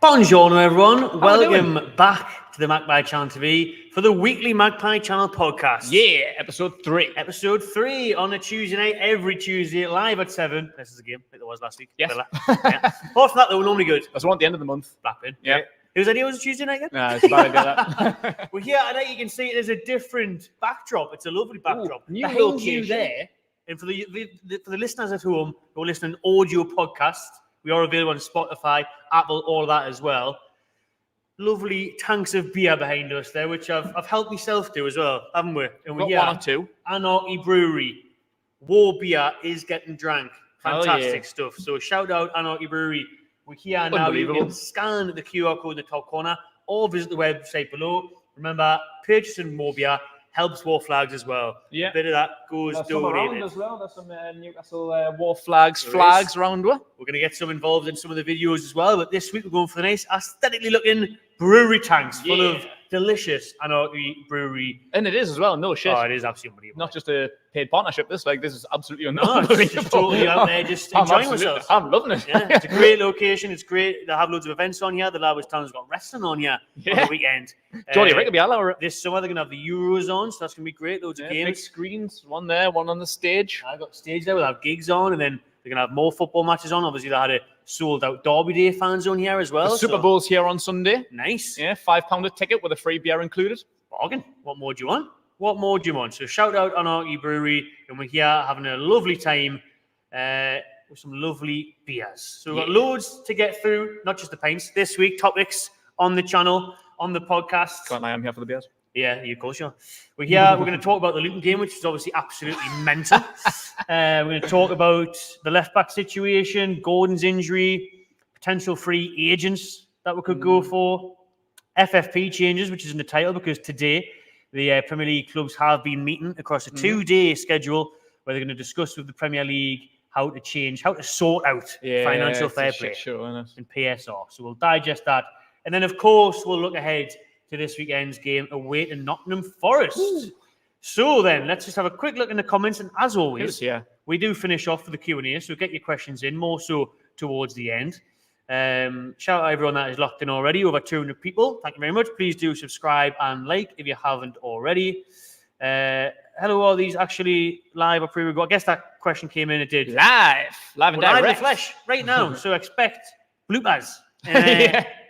Buongiorno, everyone. Welcome back to the Magpie Channel TV for the weekly Magpie Channel podcast. Yeah, episode 3. Episode 3 on a Tuesday night, every Tuesday, live at 7. This is a game like it was last week. Yes. Yeah. Apart from that, they were normally good. That's one at the end of the month. Blackburn. Yeah. Whose idea was a Tuesday night again? Nah, it's a bad idea, that. Well, here tonight you can see there's a different backdrop. It's a lovely backdrop. New Behind location. you there, and for the listeners at home who are listening audio podcast, we are available on Spotify, Apple, all of that as well. Lovely tanks of beer behind us there, which I've helped myself do as well, haven't we? And Got we one or two. Anarchy Brewery. War beer is getting drank. Fantastic stuff. So shout out Anarchy Brewery. We're here now. You can scan the QR code in the top corner or visit the website below. Remember, purchasing more beer helps War Flags as well. Yeah. A bit of that goes donated. As well. There's some Newcastle War Flags around. We're going to get some involved in some of the videos as well. But this week we're going for the nice aesthetically looking brewery tanks full of delicious Anarchy Brewery. And it is as well. No shit. Oh, it is absolutely unbelievable. Not just a paid partnership. This is absolutely No, it's just totally out there, just enjoying ourselves. I'm loving it. Yeah, it's a great location. It's great. They have loads of events on here. The Larbers Town's got wrestling on here on the weekend. Johnny Rick will be allowed. This summer they're going to have the Euros on, so that's going to be great. Loads of games. Big screens. One there, one on the stage. I got stage there. We'll have gigs on, and then they're going to have more football matches on. Obviously, they had a sold-out Derby Day fan zone here as well. The Super Bowl's here on Sunday. Nice. Yeah, £5 a ticket with a free beer included. Bargain. What more do you want? What more do you want? So shout out Anarchy Brewery, and we're here having a lovely time with some lovely beers. So we've got loads to get through, not just the pints. This week, topics on the channel, on the podcast. Can't lie, I'm here for the beers. Yeah, of course you are. We're here. We're going to talk about the Luton game, which is obviously absolutely mental. We're going to talk about the left-back situation, Gordon's injury, potential free agents that we could go for, FFP changes, which is in the title, because today the Premier League clubs have been meeting across a 2-day schedule where they're going to discuss with the Premier League how to sort out financial fair play and PSR. So we'll digest that. And then, of course, we'll look ahead to this weekend's game away to Nottingham Forest. Ooh. So then, let's just have a quick look in the comments. And as always, we do finish off with the Q&A, so get your questions in, more so towards the end. Shout out everyone that is locked in already, over 200 people. Thank you very much. Please do subscribe and like if you haven't already. Hello, are these actually live or pre-recorded? I guess that question came in. It did. Live and direct. Live in the flesh right now. So expect bloopers.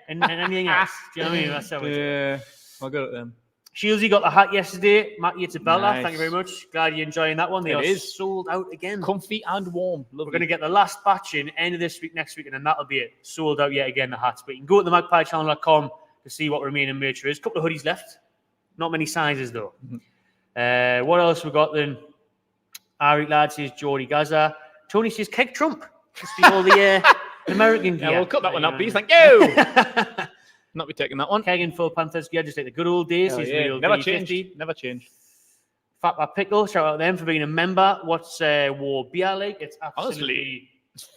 And anything else. Do you know what I mean? That's how I'll go with them. Shieldsy got the hat yesterday. Matty, it's a bella. Nice. Thank you very much. Glad you're enjoying that one. They are sold out again. Comfy and warm. Lovely. We're going to get the last batch in end of this week, next week, and then that'll be it. Sold out yet again, the hats. But you can go to the magpiechannel.com to see what remaining merch is. A couple of hoodies left. Not many sizes, though. What else we got then? Ari Lad says Geordie Gaza. Tony says Keg Trump. Must be all the American gear. Yeah, we'll cut that one up, please. Thank you. Not be taking that one. Keg and full Panthers gear, just like the good old days. Never changed. Never changed. Fatback Pickle, shout out to them for being a member. What's War beer like? It's absolutely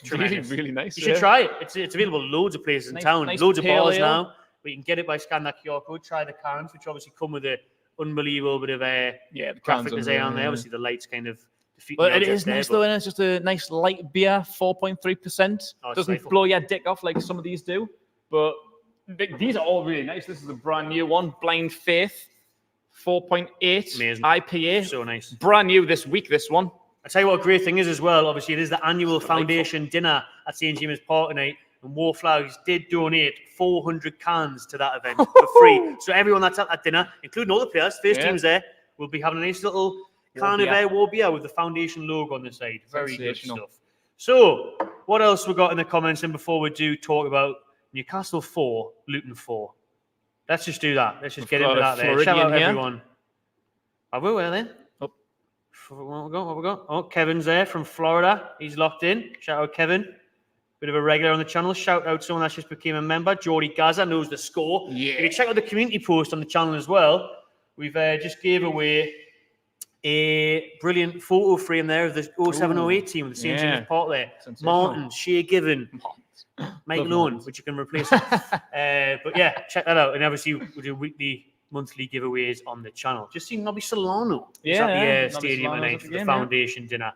tremendous. Really nice. You should try it. It's available loads of places in town. Nice loads of bars now. But you can get it by scanning that QR code. Try the cans, which obviously come with an unbelievable bit of the graphic design on there. Obviously, the lights kind of defeat. Well, it is nice though, and it's just a nice light beer, 4.3%. Doesn't blow your dick off like some of these do, but these are all really nice. This is a brand new one, Blind Faith, 4.8 IPA. So nice. Brand new this week, this one. I tell you what a great thing is as well. Obviously, it is the annual foundation dinner at St. James Park tonight, and War Flags did donate 400 cans to that event for free. So everyone that's at that dinner, including all the players, first teams there, will be having a nice little can of War beer with the foundation logo on the side. Very good stuff. So, what else we got in the comments? And before we do talk about Newcastle 4, Luton 4. Let's just do that. Let's just get into that there. Shout out everyone. Have we? Where then? What we got? Oh, Kevin's there from Florida. He's locked in. Shout out Kevin. Bit of a regular on the channel. Shout out someone that just became a member. Geordie Gaza knows the score. Yeah. You can check out the community post on the channel as well. We've just gave away a brilliant photo frame there of the 0708 team with the St. James Park there. Martin, Shea Given, Mike Lone, which you can replace. But yeah, check that out. And obviously, we do weekly, monthly giveaways on the channel. Just seen Nobby Solano at the stadium tonight for the foundation dinner.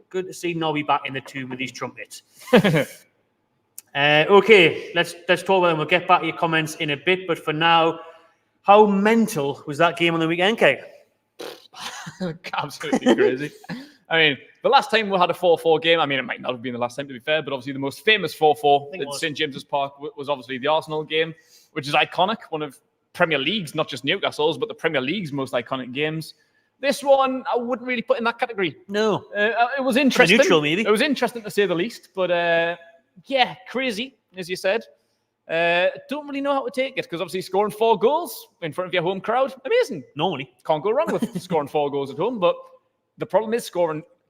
Good to see Nobby back in the tomb with his trumpets. Okay, let's talk about them. We'll get back to your comments in a bit, but for now, how mental was that game on the weekend, Kate? Absolutely crazy. I mean, the last time we had a 4-4 game, I mean, it might not have been the last time to be fair, but obviously the most famous 4-4 at St James's Park was obviously the Arsenal game, which is iconic, one of Premier League's, not just Newcastle's, but the Premier League's most iconic games. This one, I wouldn't really put in that category. No. It was interesting. Neutral, maybe. It was interesting to say the least, but yeah, crazy, as you said. Don't really know how to take it, because obviously scoring 4 goals in front of your home crowd, amazing. Normally. Can't go wrong with scoring 4 goals at home, but the problem is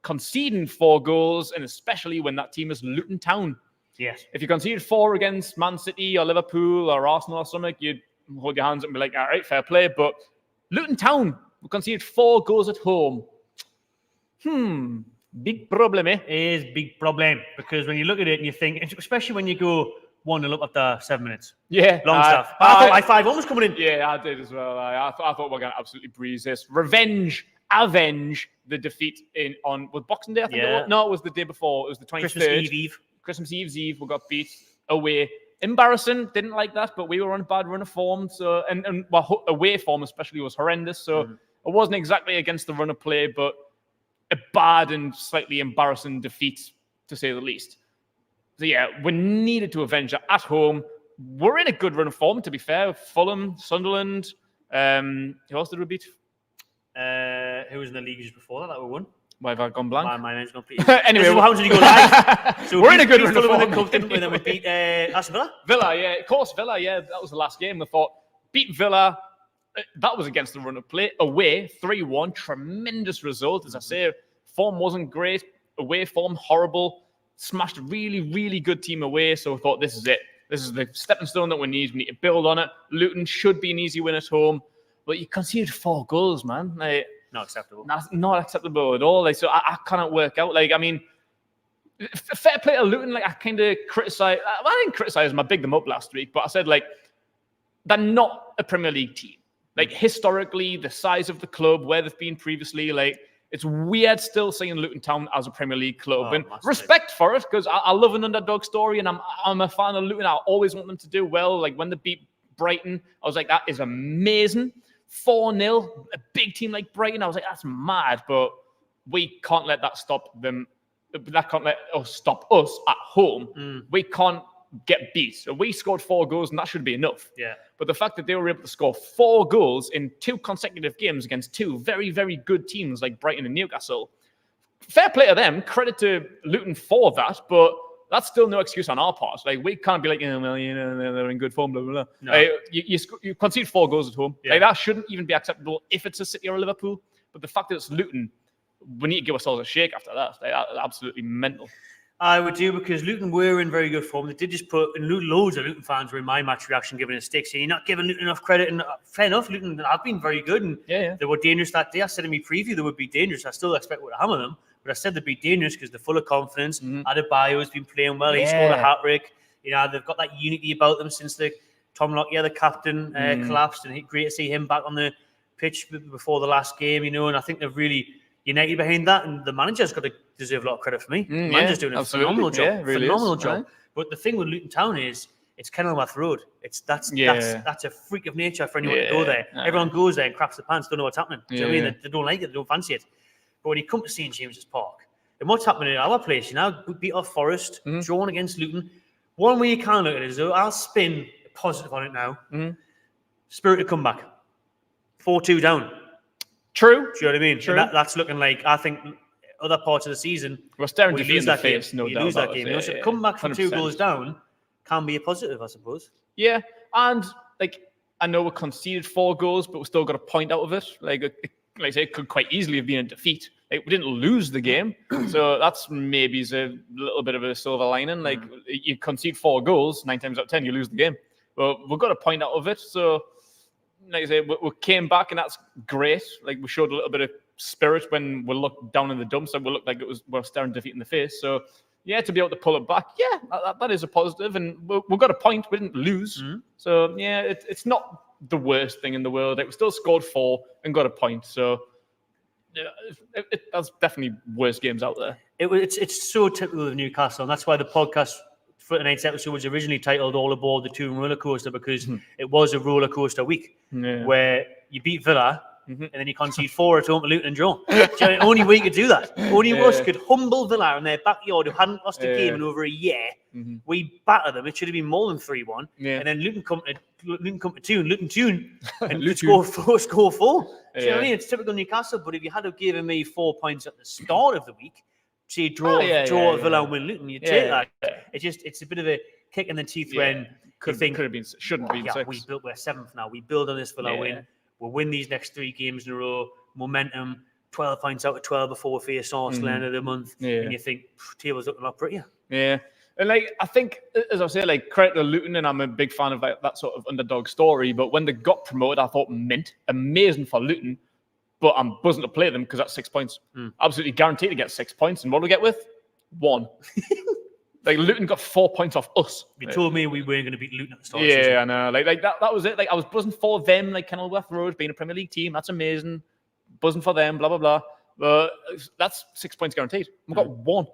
conceding 4 goals, and especially when that team is Luton Town. Yes. If you conceded 4 against Man City or Liverpool or Arsenal or something, you'd hold your hands up and be like, all right, fair play. But Luton Town conceded 4 goals at home. Big problem, eh? It is big problem, because when you look at it and you think, especially when you go 1-0 up after 7 minutes. Yeah. Long stuff. I thought I5 was coming in. Yeah, I did as well. I thought we were going to absolutely breeze this. Avenge the defeat on Boxing Day, I think it was. No, it was the day before. It was the 23rd. Christmas Eve. We got beat away. Embarrassing. Didn't like that, but we were on a bad run of form. So and away form especially was horrendous. So it wasn't exactly against the run of play, but a bad and slightly embarrassing defeat, to say the least. So yeah, we needed to avenge that at home. We're in a good run of form, to be fair. Fulham, Sunderland. Who else did we beat? Who was in the league just before that we won? Why have I gone blank? My mind's not beat. Anyway, how did you go live? So we're in a good run of form. And then we beat Aston Villa. Of course, Villa. Yeah, that was the last game. I thought beat Villa. That was against the run of play. Away 3-1, tremendous result. As I say, form wasn't great. Away form horrible. Smashed a really, really good team away. So I thought this is it. This is the stepping stone that we need. We need to build on it. Luton should be an easy win at home. But you conceded 4 goals, man. Not acceptable. Not acceptable at all. So I cannot work out. I mean, fair play to Luton. I kind of criticize. I didn't criticize them. I bigged them up last week, but I said they're not a Premier League team. Historically, the size of the club, where they've been previously, it's weird still seeing Luton Town as a Premier League club. And respect for it, because I love an underdog story, and I'm a fan of Luton. I always want them to do well. When they beat Brighton, I was like, that is amazing. 4-0, a big team like Brighton. I was like, that's mad, but we can't let that stop them. That can't let us stop us at home. We can't get beat. So we scored 4 goals, and that should be enough. Yeah. But the fact that they were able to score 4 goals in 2 consecutive games against 2 very, very good teams like Brighton and Newcastle, fair play to them. Credit to Luton for that, but that's still no excuse on our part. We can't be they're in good form, blah, blah, blah. No. You concede 4 goals at home. Yeah. That shouldn't even be acceptable if it's a City or a Liverpool. But the fact that it's Luton, we need to give ourselves a shake after that. Absolutely mental. I would do, because Luton were in very good form. They did just put, and loads of Luton fans were in my match reaction giving it a stick, saying you're not giving Luton enough credit. And fair enough, Luton have been very good, and they were dangerous that day. I said in my preview they would be dangerous. I still expect we to hammer them, but I said they'd be dangerous because they're full of confidence. Adebayo's been playing well. He scored a hat-trick. They've got that unity about them since Tom Lockyer, the captain, collapsed, and great to see him back on the pitch before the last game. And I think they've really united behind that, and the manager's got to deserve a lot of credit for me. The manager's doing a phenomenal job. Yeah, really phenomenal job. Right? But the thing with Luton Town is it's Kenilworth Road. That's a freak of nature for anyone to go there. Everyone goes there and craps the pants, don't know what's happening. Do you know what I mean? They don't like it, they don't fancy it. But when you come to St James's Park, and what's happening at our place, we beat off Forest, drawn against Luton. One way you can look at it is, though, I'll spin positive on it now. Spirited comeback. 4-2 down. True. Do you know what I mean? True. That's looking like, I think, other parts of the season. We're staring defeat in the face, no doubt. You lose that game. So come back from 2 goals down can be a positive, I suppose. Yeah, and I know we conceded 4 goals, but we still got a point out of it. Like I say, it could quite easily have been a defeat. We didn't lose the game, so that's maybe a little bit of a silver lining. You concede 4 goals, 9 times out of 10, you lose the game. But we got a point out of it, so. Like I say, we came back, and that's great. We showed a little bit of spirit when we looked down in the dumps, and we looked like we're staring defeat in the face. So, to be able to pull it back, that is a positive, and we got a point. We didn't lose. So, it's not the worst thing in the world. We still scored 4 and got a point. So, that's definitely worst games out there. It's so typical of Newcastle, and that's why the podcast tonight's episode was originally titled "All Aboard the Toon Roller Coaster" because it was a roller coaster week where you beat Villa and then you concede 4 at home to Luton and draw. Only way you could do that. Only us could humble Villa in their backyard who hadn't lost a game in over a year. We battered them. It should have been more than 3-1. And then Luton come to Toon, and score 4. Do you know what I mean? It's typical Newcastle, but if you had to give me 4 points at the start of the week, say draw Villa and win Luton, you take that. It's a bit of a kick in the teeth when shouldn't have been 6. We're 7th now. We build on this Villa win. We'll win these next 3 games in a row. Momentum, 12 points out of 12 before we face Arsenal end of the month. And you think, table's looking a lot prettier. Yeah. And I think, as I say, credit to Luton, and I'm a big fan of that sort of underdog story. But when they got promoted, I thought amazing for Luton. But I'm buzzing to play them because that's 6 points. Absolutely guaranteed to get 6 points. And what do we get with? 1. Luton got 4 points off us. You told me we weren't going to beat Luton at the start of the season. Yeah, I know. That was it. I was buzzing for them, Kenilworth Road being a Premier League team. That's amazing. Buzzing for them, blah, blah, blah. But that's 6 points guaranteed. We've got 1.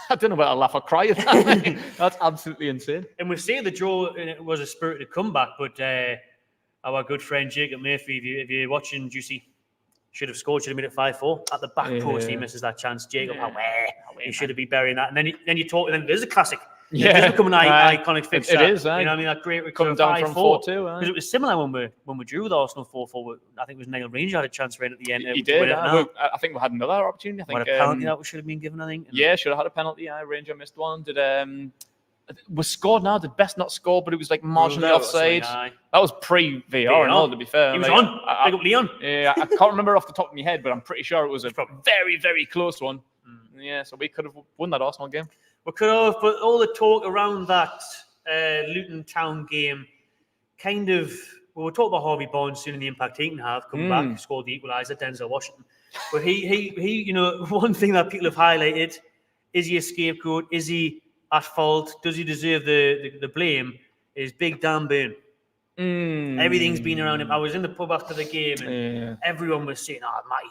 I don't know whether to laugh or cry at that. That's absolutely insane. And we say the draw was a spirited comeback, but our good friend Jacob Murphy, if you're watching Juicy, should have scored, should have made it 5-4. At the back post, he misses that chance. Jacob, he should have been burying that. And then you talk, and then there's a classic. It's become an iconic fixture. It is, You know what I mean? That great recovery down from 4-2. Because it was similar when we drew with Arsenal 4-4. I think it was Niall Ranger had a chance right at the end. He did. I think we had another opportunity. I think a penalty that should have been given, I think. Should have had a penalty. Ranger missed one. Was scored now. Did Best not score, but it was marginally offside. That was pre-VAR and all, to be fair. He was on. Big up Leon. Yeah, I can't remember off the top of my head, but I'm pretty sure it was a very, very close one. Yeah, so we could have won that Arsenal game. We could have, but all the talk around that Luton Town game kind of... Well, we'll talk about Harvey Barnes soon and the impact he can have. Come back, scored the equaliser, Denzel Washington. But he, one thing that people have highlighted, is he a scapegoat? Is he at fault? Does he deserve the blame? Is Big Dan Burn. Everything's been around him. I was in the pub after the game and everyone was saying, Matty,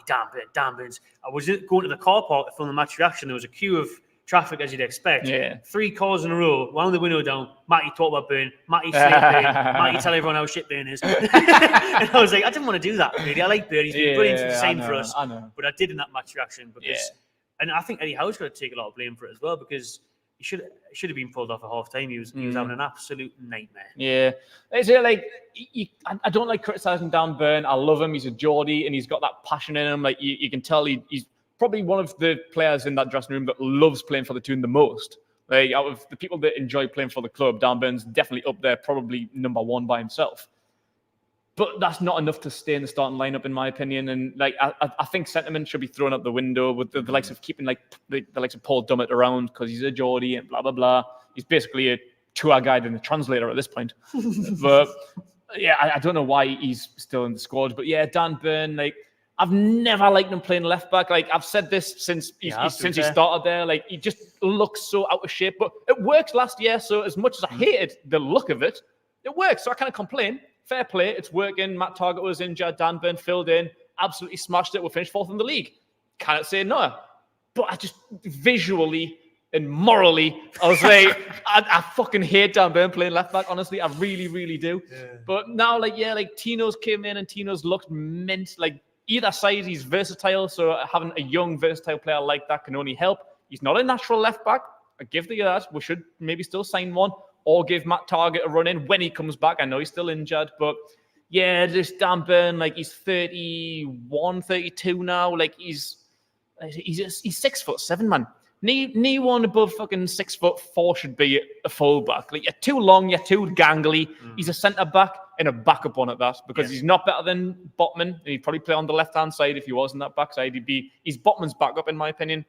Dan Burns. I was going to the car park to film the match reaction. There was a queue of traffic, as you'd expect. 3 cars in a row, wound the window down. Matty talk about Burn. Matty say Burn. Matty tell everyone how shit Burn is. And I was like, I didn't want to do that, really. I like Burn. He's been brilliant for the same for us. I know. But I did in that match reaction because... And I think Eddie Howe's got to take a lot of blame for it as well because... He should have been pulled off at half time. He was having an absolute nightmare. Yeah. I don't like criticising Dan Burn. I love him. He's a Geordie and he's got that passion in him. You can tell he's probably one of the players in that dressing room that loves playing for the Toon the most. Out of the people that enjoy playing for the club, Dan Burn's definitely up there, probably number 1 by himself. But that's not enough to stay in the starting lineup, in my opinion. And I think sentiment should be thrown out the window with the likes of keeping the likes of Paul Dummett around because he's a Geordie and blah blah blah. He's basically a tour guide and a translator at this point. But I don't know why he's still in the squad. But Dan Burn, I've never liked him playing left back. I've said this since he started there. He just looks so out of shape. But it worked last year. So as much as I hated the look of it, it works. So I can't complain. Fair play, it's working. Matt Targett was injured. Dan Burn filled in, absolutely smashed it. We finished 4th in the league. Cannot say no. But I just visually and morally, I was I fucking hate Dan Burn playing left back. Honestly, I really, really do. Yeah. But now, Tino's came in and Tino's looked mint. Either side, he's versatile. So having a young, versatile player like that can only help. He's not a natural left back. I give the that. We should maybe still sign one. Or give Matt Targett a run in when he comes back. I know he's still injured, but this Dan Burn, he's 31, 32 now. He's 6'7", man. Knee one above fucking 6'4" should be a fullback. You're too long, you're too gangly. He's a centre back and a backup one at that because he's not better than Botman. He'd probably play on the left hand side if he was on that back side. He's Botman's backup in my opinion.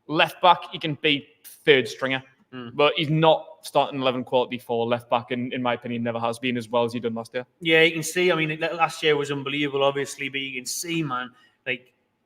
Left back, he can be 3rd stringer. But he's not starting 11 quality for left back, and in my opinion, never has been as well as he done last year. Yeah, you can see. I mean, last year was unbelievable, obviously, but you can see, man.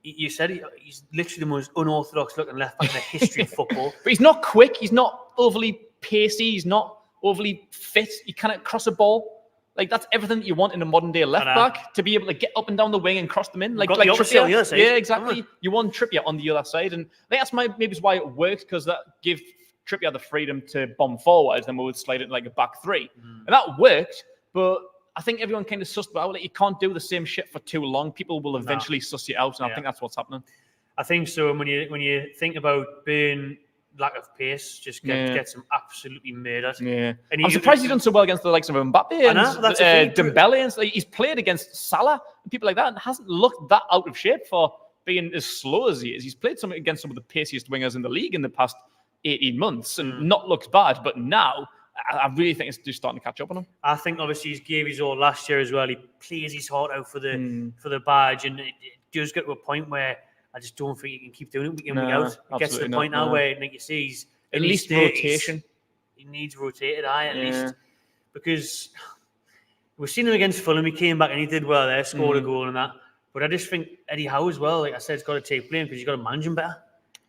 You said, he's literally the most unorthodox looking left back in the history of football. But he's not quick. He's not overly pacey. He's not overly fit. He cannot cross a ball. That's everything that you want in a modern day left back, to be able to get up and down the wing and cross them in. Trippier on the other side. Yeah, exactly. You want Trippier on the other side, and that's maybe why it worked because that gave Trippier had the freedom to bomb forward, then we would slide it like a back three. And that worked, but I think everyone kind of sussed out. Like, you can't do the same shit for too long. People will eventually suss you out, and I think that's what's happening. I think so. And when you think about Burn, lack of pace, just gets him absolutely murdered. Yeah, and I'm surprised he's done so well against the likes of Mbappe and Dembele. And he's played against Salah and people like that, and hasn't looked that out of shape for being as slow as he is. He's played against some of the paciest wingers in the league in the past 18 months, and not looked bad. But now, I really think it's just starting to catch up on him. I think obviously he gave his all last year as well. He plays his heart out for the badge, and it does get to a point where I just don't think he can keep doing it week in, week out. It gets to the point now where, like you see, he's at least rotation. He needs rotated at least, because we've seen him against Fulham. He came back and he did well there, scored a goal and that. But I just think Eddie Howe as well, like I said, has got to take blame because he's got to manage him better.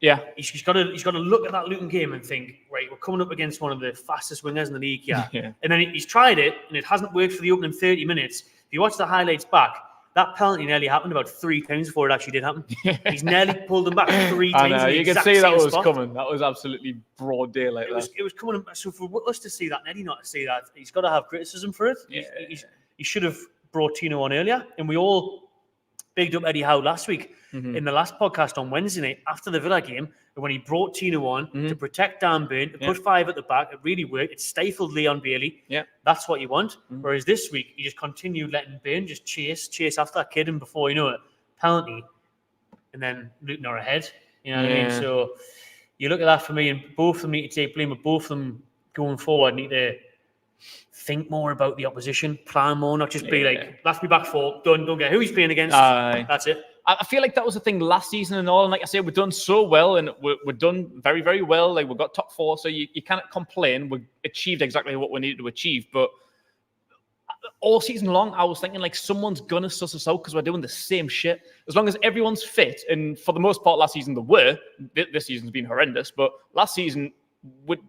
Yeah, he's got to look at that Luton game and think, right, we're coming up against one of the fastest wingers in the league here. And then he's tried it and it hasn't worked for the opening 30 minutes. If you watch the highlights back, that penalty nearly happened about 3 times before it actually did happen. He's nearly pulled them back 3 times. I know, you can see that was coming. That was absolutely broad daylight. It was coming. So for us to see that and Eddie not to see that, he's got to have criticism for it. He should have brought Tino on earlier. And we all bigged up Eddie Howe last week in the last podcast on Wednesday night after the Villa game, and when he brought Tino on to protect Dan Burn, to put 5 at the back. It really worked. It stifled Leon Bailey. That's what you want. Whereas this week, he just continued letting Burn just chase after that kid, and before you know it, penalty, and then Luton are ahead. You know what I mean? So you look at that for me, and both of them need to take blame, but both of them going forward need to think more about the opposition, plan more, not just be like, let's be back 4, done, don't care who he's playing against. That's it. I feel like that was the thing last season and all. And like I said, we've done so well, and we're done very, very well. Like, we've got top 4, so you can't complain. We've achieved exactly what we needed to achieve. But all season long, I was thinking, like, someone's going to suss us out because we're doing the same shit. As long as everyone's fit, and for the most part, last season they were. This season's been horrendous, but last season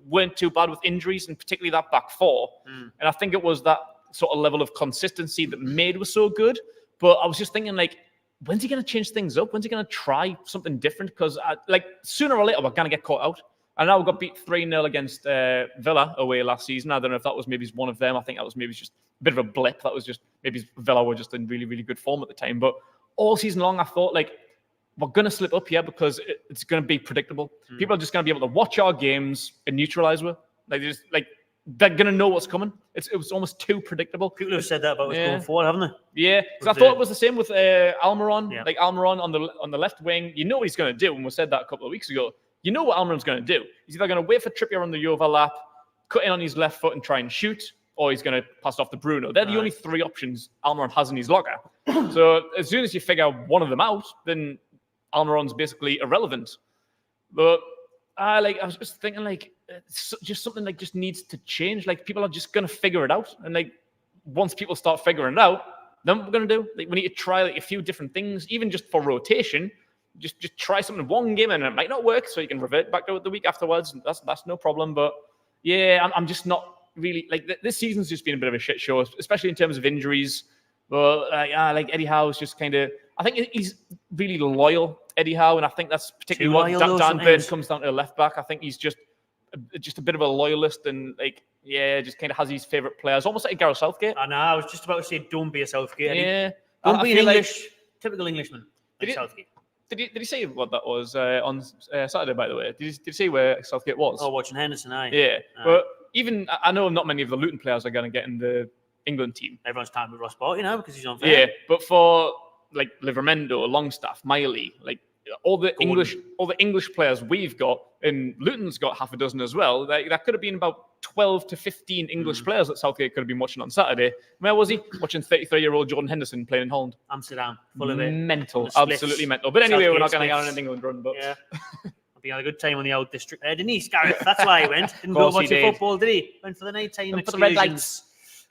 weren't too bad with injuries, and particularly that back 4. And I think it was that sort of level of consistency that made us so good. But I was just thinking, like, when's he going to change things up? When's he going to try something different? Because, like, sooner or later, we're going to get caught out. I know we got beat 3-0 against Villa away last season. I don't know if that was maybe one of them. I think that was maybe just a bit of a blip. That was just maybe Villa were just in really, really good form at the time. But all season long, I thought, like, we're going to slip up here because it's going to be predictable. People are just going to be able to watch our games and neutralize it. They're going to know what's coming. It was almost too predictable. People have said that about us going forward, haven't they? Yeah, because I thought it was the same with Almiron. Like, Almiron on the left wing, you know what he's going to do. And we said that a couple of weeks ago. You know what Almiron's going to do. He's either going to wait for Trippier on the overlap, cut in on his left foot and try and shoot, or he's going to pass off to Bruno. They're the only 3 options Almiron has in his locker. So as soon as you figure one of them out, then Almiron's basically irrelevant. But I was just thinking, like, it's just something like just needs to change. Like, people are just going to figure it out. And, like, once people start figuring it out, then what we're going to do, like, we need to try, like, a few different things, even just for rotation. Just try something one game and it might not work, so you can revert back to it the week afterwards. That's no problem. But yeah, I'm just not really, like, this season's just been a bit of a shit show, especially in terms of injuries. But like Eddie Howe's just kind of, I think he's really loyal, Eddie Howe, and I think that's particularly what Dan Burn comes down to the left back. I think he's just a bit of a loyalist, and, like, just kind of has his favourite players, almost like a Gareth Southgate. I know, I was just about to say, don't be a Southgate. Yeah, don't be an English, typical Englishman. Like Southgate. Did he say what that was on Saturday, by the way? Did he say where Southgate was? Oh, watching Henderson, aye. Yeah, but even, I know not many of the Luton players are going to get in the England team. Everyone's talking about Ross Barkley now because he's on fair. Yeah, but for, like, Livermendo, Longstaff, Miley, like, all the English players we've got, and Luton's got half a dozen as well. That could have been about 12 to 15 English players that Southgate could have been watching on Saturday. Where was he? Watching 33-year-old Jordan Henderson playing in Holland. Amsterdam, full of it. Mental, absolutely mental. But anyway, we're not going to get on an England run. But yeah, I'll be having a good time on the old district there, didn't he, Gareth? That's why he went. Didn't go watch the football, did he? Went for the nighttime excursions. For the red lights.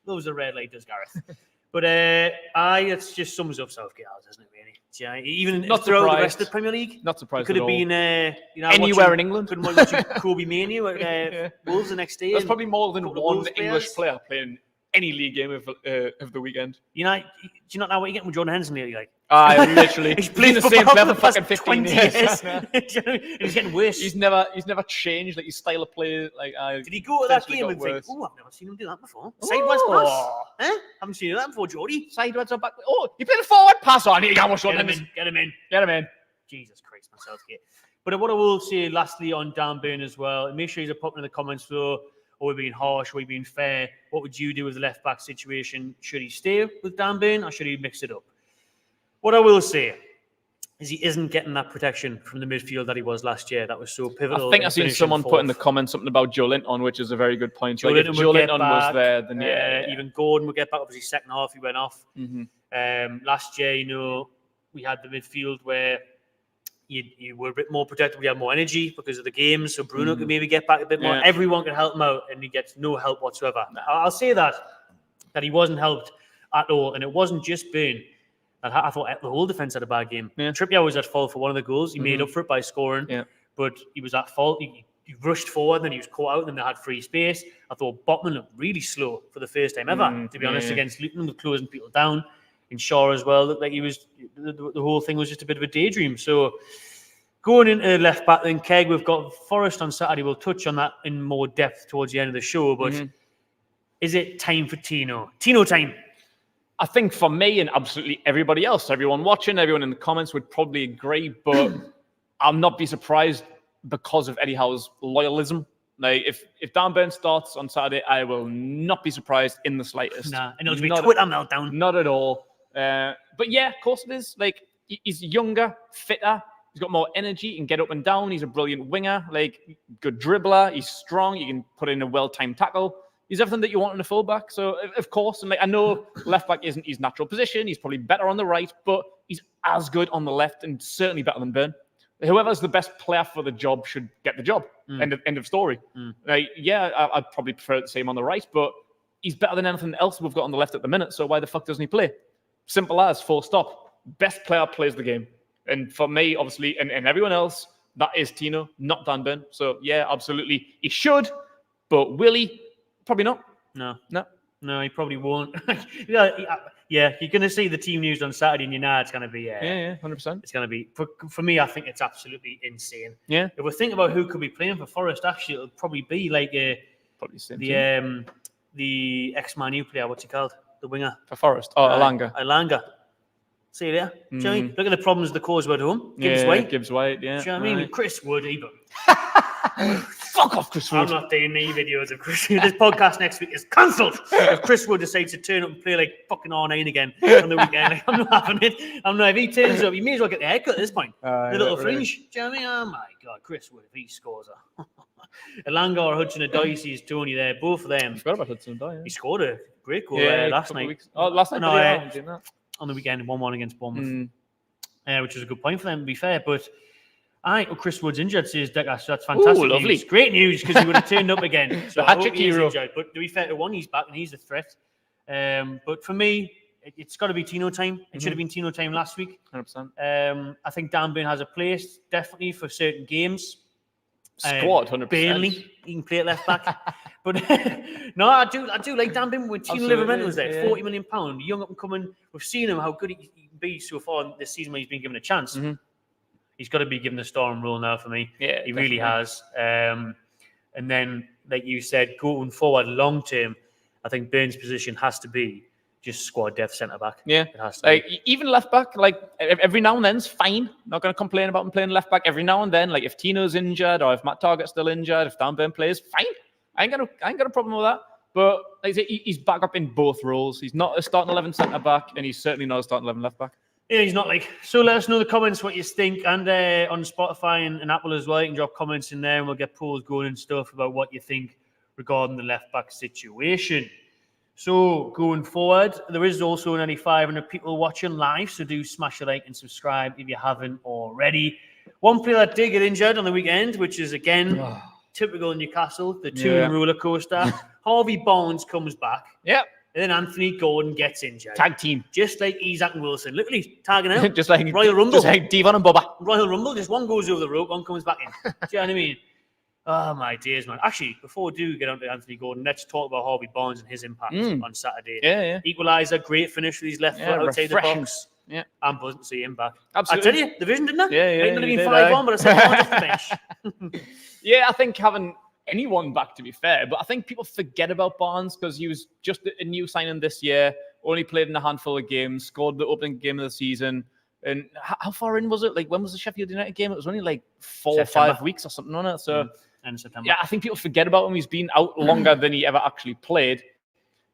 Loves the red light, does Gareth. But it just sums up Southgate, doesn't it, really? Yeah, even not throughout the rest of the Premier League. Not surprised. Could have been anywhere in England. Couldn't watch Kobe Manu at Wolves the next day. There's probably more than one English player playing any league game of the weekend. Do you not know what you're getting with Jordan Henderson lately? Like, Literally, he's playing the same player for fucking 15 15 years. years. Do you know what I mean? He's getting worse. He's never changed like his style of play. Like, did he go to that game and think, "Oh, I've never seen him do that before"? Sideways pass, Haven't seen that before, Jordy. Sideways or back? Oh, he played a forward pass on. Get him in. Jesus Christ, myself, kid. But what I will say, lastly, on Dan Burn as well, and make sure you're popping in the comments below. Are we being harsh? Are we being fair? What would you do with the left back situation? Should he stay with Dan Burn or should he mix it up? What I will say is he isn't getting that protection from the midfield that he was last year. That was so pivotal. I think I've seen someone put in the comments something about Joe Linton, which is a very good point. Joe Linton was there, then even Gordon would get back. Obviously, second half he went off. Mm-hmm. Last year, we had the midfield where you were a bit more protected. We had more energy because of the games, so Bruno could maybe get back a bit more. Yeah. Everyone could help him out, and he gets no help whatsoever. I'll say that he wasn't helped at all, and it wasn't just Burn. I thought the whole defence had a bad game. Yeah. Trippier was at fault for one of the goals. He made up for it by scoring, but he was at fault. He rushed forward, then he was caught out, and then they had free space. I thought Botman looked really slow for the first time ever, to be honest, against Luton, with closing people down. And Shaw as well looked like he was. The whole thing was just a bit of a daydream. So going into left back, then Keg, we've got Forest on Saturday. We'll touch on that in more depth towards the end of the show. But is it time for Tino? Tino time. I think for me and absolutely everybody else, everyone watching, everyone in the comments would probably agree. But I'll not be surprised because of Eddie Howe's loyalism. Like if Dan Burn starts on Saturday, I will not be surprised in the slightest. Nah, and it'll be Twitter meltdown. Not at all. But yeah, of course it is. Like, he's younger, fitter. He's got more energy. He can get up and down. He's a brilliant winger. Like, good dribbler. He's strong. You can put in a well-timed tackle. He's everything that you want in a fullback. So, of course, and like I know left back isn't his natural position. He's probably better on the right, but he's as good on the left and certainly better than Burn. Whoever's the best player for the job should get the job. End of story. Like, yeah, I'd probably prefer the same on the right, but he's better than anything else we've got on the left at the minute. So why the fuck doesn't he play? Simple as, full stop. Best player plays the game. And for me, obviously, and everyone else, that is Tino, not Dan Burn. So, yeah, absolutely. He should, but will he? Probably not. No, he probably won't. Yeah, you're going to see the team news on Saturday, and you know it's going to be... 100%. It's going to be... For me, I think it's absolutely insane. Yeah. If we think about who could be playing for Forest, actually, it'll probably be like the ex-Man U player, what's he called? The winger. For Forest. Oh, Elanga. See you there. Do you know what I mean? Look at the problems the cause were to him. Gibbs White. Gibbs White, yeah. Do you know what I mean? Chris Wood, even. Fuck off, Chris Wood. I'm not doing any videos of Chris Wood. This podcast next week is cancelled. If Chris Wood decides to turn up and play like fucking R9 again on the weekend, like, I'm not having it. I'm not. If he turns up, he may as well get the haircut at this point. The little fringe. Do you know what I mean? Oh my God, Chris Wood, if he scores a... Elanga or Hudson-Odoi sees Tony there. Both of them. I forgot about Hudson-Odoi. Yeah. He scored a great goal last night. Last night? No, on the weekend, 1-1 against Bournemouth. Which was a good point for them, to be fair. But Chris Wood's injured, says Decker, so that's fantastic. Ooh, lovely. News. Great news, because he would have turned up again. So the hat-trick hero. Injured. But to be fair to one, he's back and he's a threat. But for me, it's got to be Tino time. It should have been Tino time last week. 100%. I think Dan Burn has a place, definitely, for certain games. Squad, 100%. Burnley, he can play at left back. But no, I do like Dan Burn with Tino Livermento's there, £40 million, young up and coming. We've seen him, how good he can be so far this season when he's been given a chance. He's got to be given the starring role now for me. Yeah, he really has. And then, like you said, going forward long term, I think Burn's position has to be just squad depth centre back. Yeah, it has to be. Even left back, like every now and then's fine. Not going to complain about him playing left back every now and then. Like if Tino's injured or if Matt Targett's still injured, if Dan Burn plays, fine. I ain't got a problem with that. But like I say, he's back up in both roles. He's not a starting 11 centre back, and he's certainly not a starting 11 left back. Yeah, he's not like. So let us know in the comments what you think, and on Spotify and Apple as well. You can drop comments in there, and we'll get polls going and stuff about what you think regarding the left back situation. So going forward, there is also nearly 500 people watching live, so do smash a like and subscribe if you haven't already. One player that did get injured on the weekend, which is again typical Newcastle, the two roller coaster. Harvey Barnes comes back. Yep. And then Anthony Gordon gets injured. Tag team. Just like Isaac and Wilson. Literally tagging out. Just like Royal Rumble. Just like Devon and Bubba. Royal Rumble. Just one goes over the rope, one comes back in. Do you know what I mean? Oh, my days, man. Actually, before we do get on to Anthony Gordon, let's talk about Harvey Barnes and his impact on Saturday. Yeah. Equaliser, great finish with his left foot outside refreshing. the box. Yeah. I'm buzzing to see him back. Absolutely. I tell you, the vision, didn't I? Yeah. Might not have been 5-1, but I said Barnes off the bench. Yeah, I think having anyone back, to be fair, but I think people forget about Barnes because he was just a new signing this year, only played in a handful of games, scored the opening game of the season. And how far in was it? Like, when was the Sheffield United game? It was only like 4 or 5 weeks or something on it. So, September. Yeah, I think people forget about him. He's been out longer than he ever actually played.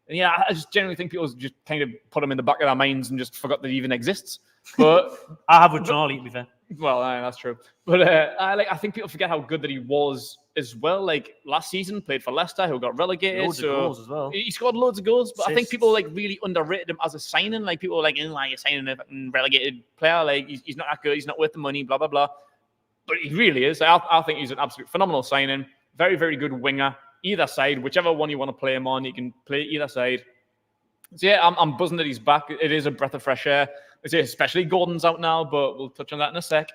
And yeah, I just generally think people just kind of put him in the back of their minds and just forgot that he even exists. But I have with Charlie, to be fair. Well, that's true. But I think people forget how good that he was as well. Like last season, played for Leicester, who got relegated. Loads of goals as well. He scored loads of goals, but I think people like really underrated him as a signing. Like people were like, "Why are you signing a relegated player? Like he's not that good. He's not worth the money." Blah blah blah. But he really is. I think he's an absolute phenomenal signing. Very very good winger. Either side, whichever one you want to play him on, he can play either side. So yeah, I'm buzzing that he's back. It is a breath of fresh air. Especially Gordon's out now, but we'll touch on that in a sec.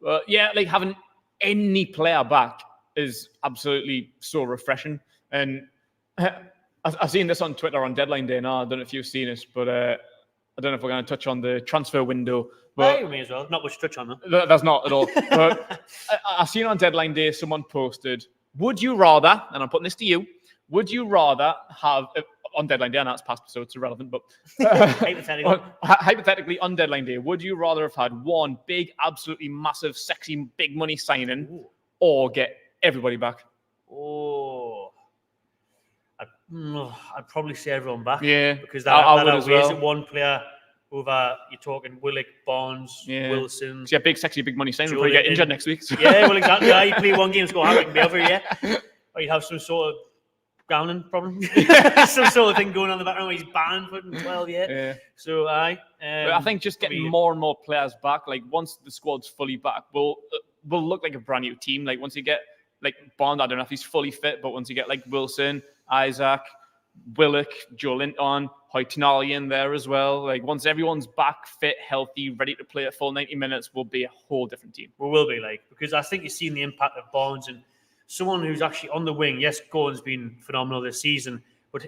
But yeah, like having any player back is absolutely so refreshing. And I've seen this on Twitter on deadline day now. I don't know if you've seen it, but I don't know if we're going to touch on the transfer window. But may as well. Not much to touch on, though. That's not at all. But I've seen on deadline day someone posted, would you rather, and I'm putting this to you, would you rather have... on deadline day, and that's past, so it's irrelevant, but hypothetically on deadline day, would you rather have had one big, absolutely massive, sexy, big money signing or get everybody back? I'd probably say everyone back. Yeah. Because that outweighs one player over, you're talking Willock, Barnes, Wilson. So yeah, big, sexy, big money signing. We'll probably get injured next week. So. Yeah, well, exactly. You play one game, score hat-trick, and be over, Or you'd have some sort of Gowning problem. Some sort of thing going on in the background where he's banned for 12 So but I think just getting more and more players back, like once the squad's fully back, we'll look like a brand new team. Like once you get like Bond, I don't know if he's fully fit, but once you get like Wilson, Isaac, Willock, Joe Linton, Hoytinali in there as well. Like once everyone's back, fit, healthy, ready to play a full 90 minutes, we'll be a whole different team. We will be because I think you've seen the impact of Barnes and someone who's actually on the wing. Yes, Gordon's been phenomenal this season, but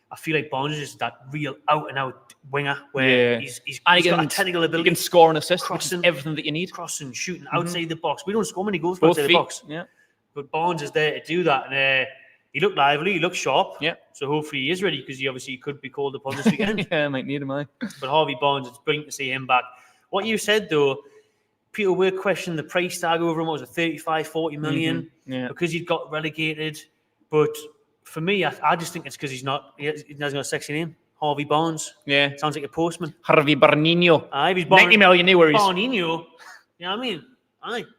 I feel like Barnes is that real out-and-out winger where he's got a technical ability. He can score and assist, crossing, everything that you need. Crossing, shooting, outside the box. We don't score many goals outside the box. Yeah. But Barnes is there to do that. And he looked lively, he looked sharp. Yeah. So hopefully he is ready because he obviously could be called upon this weekend. I might need him, But Harvey Barnes, it's brilliant to see him back. What you said, though, people were questioning the price tag over him. What was it, 35, 40 million? Because he'd got relegated. But for me, I just think it's because he hasn't got a sexy name. Harvey Barnes. Yeah. Sounds like a postman. Harvey Barnino. If he's 90 million, no worries. Barnino. You know what I mean?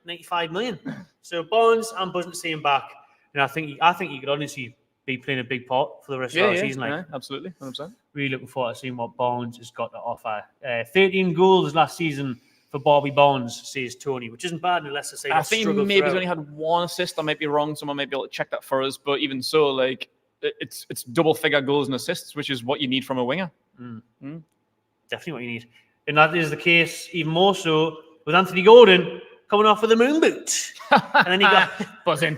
95 million. So Barnes, I'm buzzing to see him back. And I think he could honestly be playing a big part for the rest of our season. Absolutely. 100%. Really looking forward to seeing what Barnes has got to offer. 13 goals last season for Bobby Barnes, says Tony, which isn't bad unless I think maybe he's only had one assist. I might be wrong. Someone might be able to check that for us. But even so, like it's double figure goals and assists, which is what you need from a winger. Definitely what you need. And that is the case even more so with Anthony Gordon coming off with a moon boot. And then he got buzzing.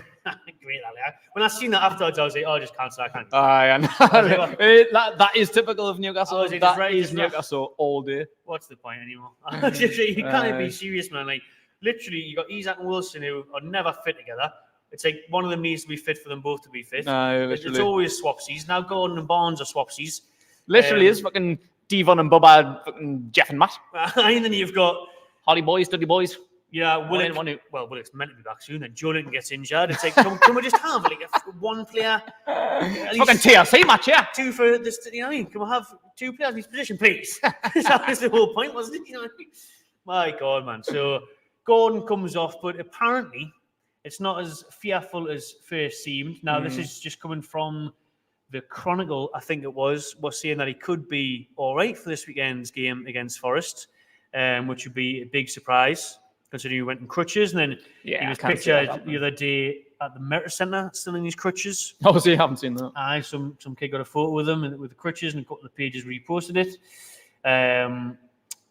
Great, when I seen that afterwards, I was like, just cancel. I can't. That is typical of Newcastle. That is Newcastle all day. What's the point anymore? You can't be serious, man. Like, literally, you got Isaac and Wilson who are never fit together. It's like one of them needs to be fit for them both to be fit. It's always swapsies. Now Gordon and Barnes are swapsies. Literally is fucking Devon and Bubba, fucking Jeff and Matt. And then you've got Holly boys, Dudley boys. Yeah, Willock's meant to be back soon. Then Joe Linton gets injured. It's like, can we just have like one player? Fucking TLC match, yeah. Two for this. You know what I mean? Can we have two players in each position, please? That was the whole point, wasn't it? You know what I mean? My God, man. So Gordon comes off, but apparently it's not as fearful as first seemed. Now this is just coming from the Chronicle. I think it was saying that he could be all right for this weekend's game against Forest, which would be a big surprise. Considering he went in crutches, and then he was pictured the other day at the Merit Centre, still in his crutches. Oh, so you haven't seen that? Some kid got a photo with him with the crutches, and a couple of pages reposted it.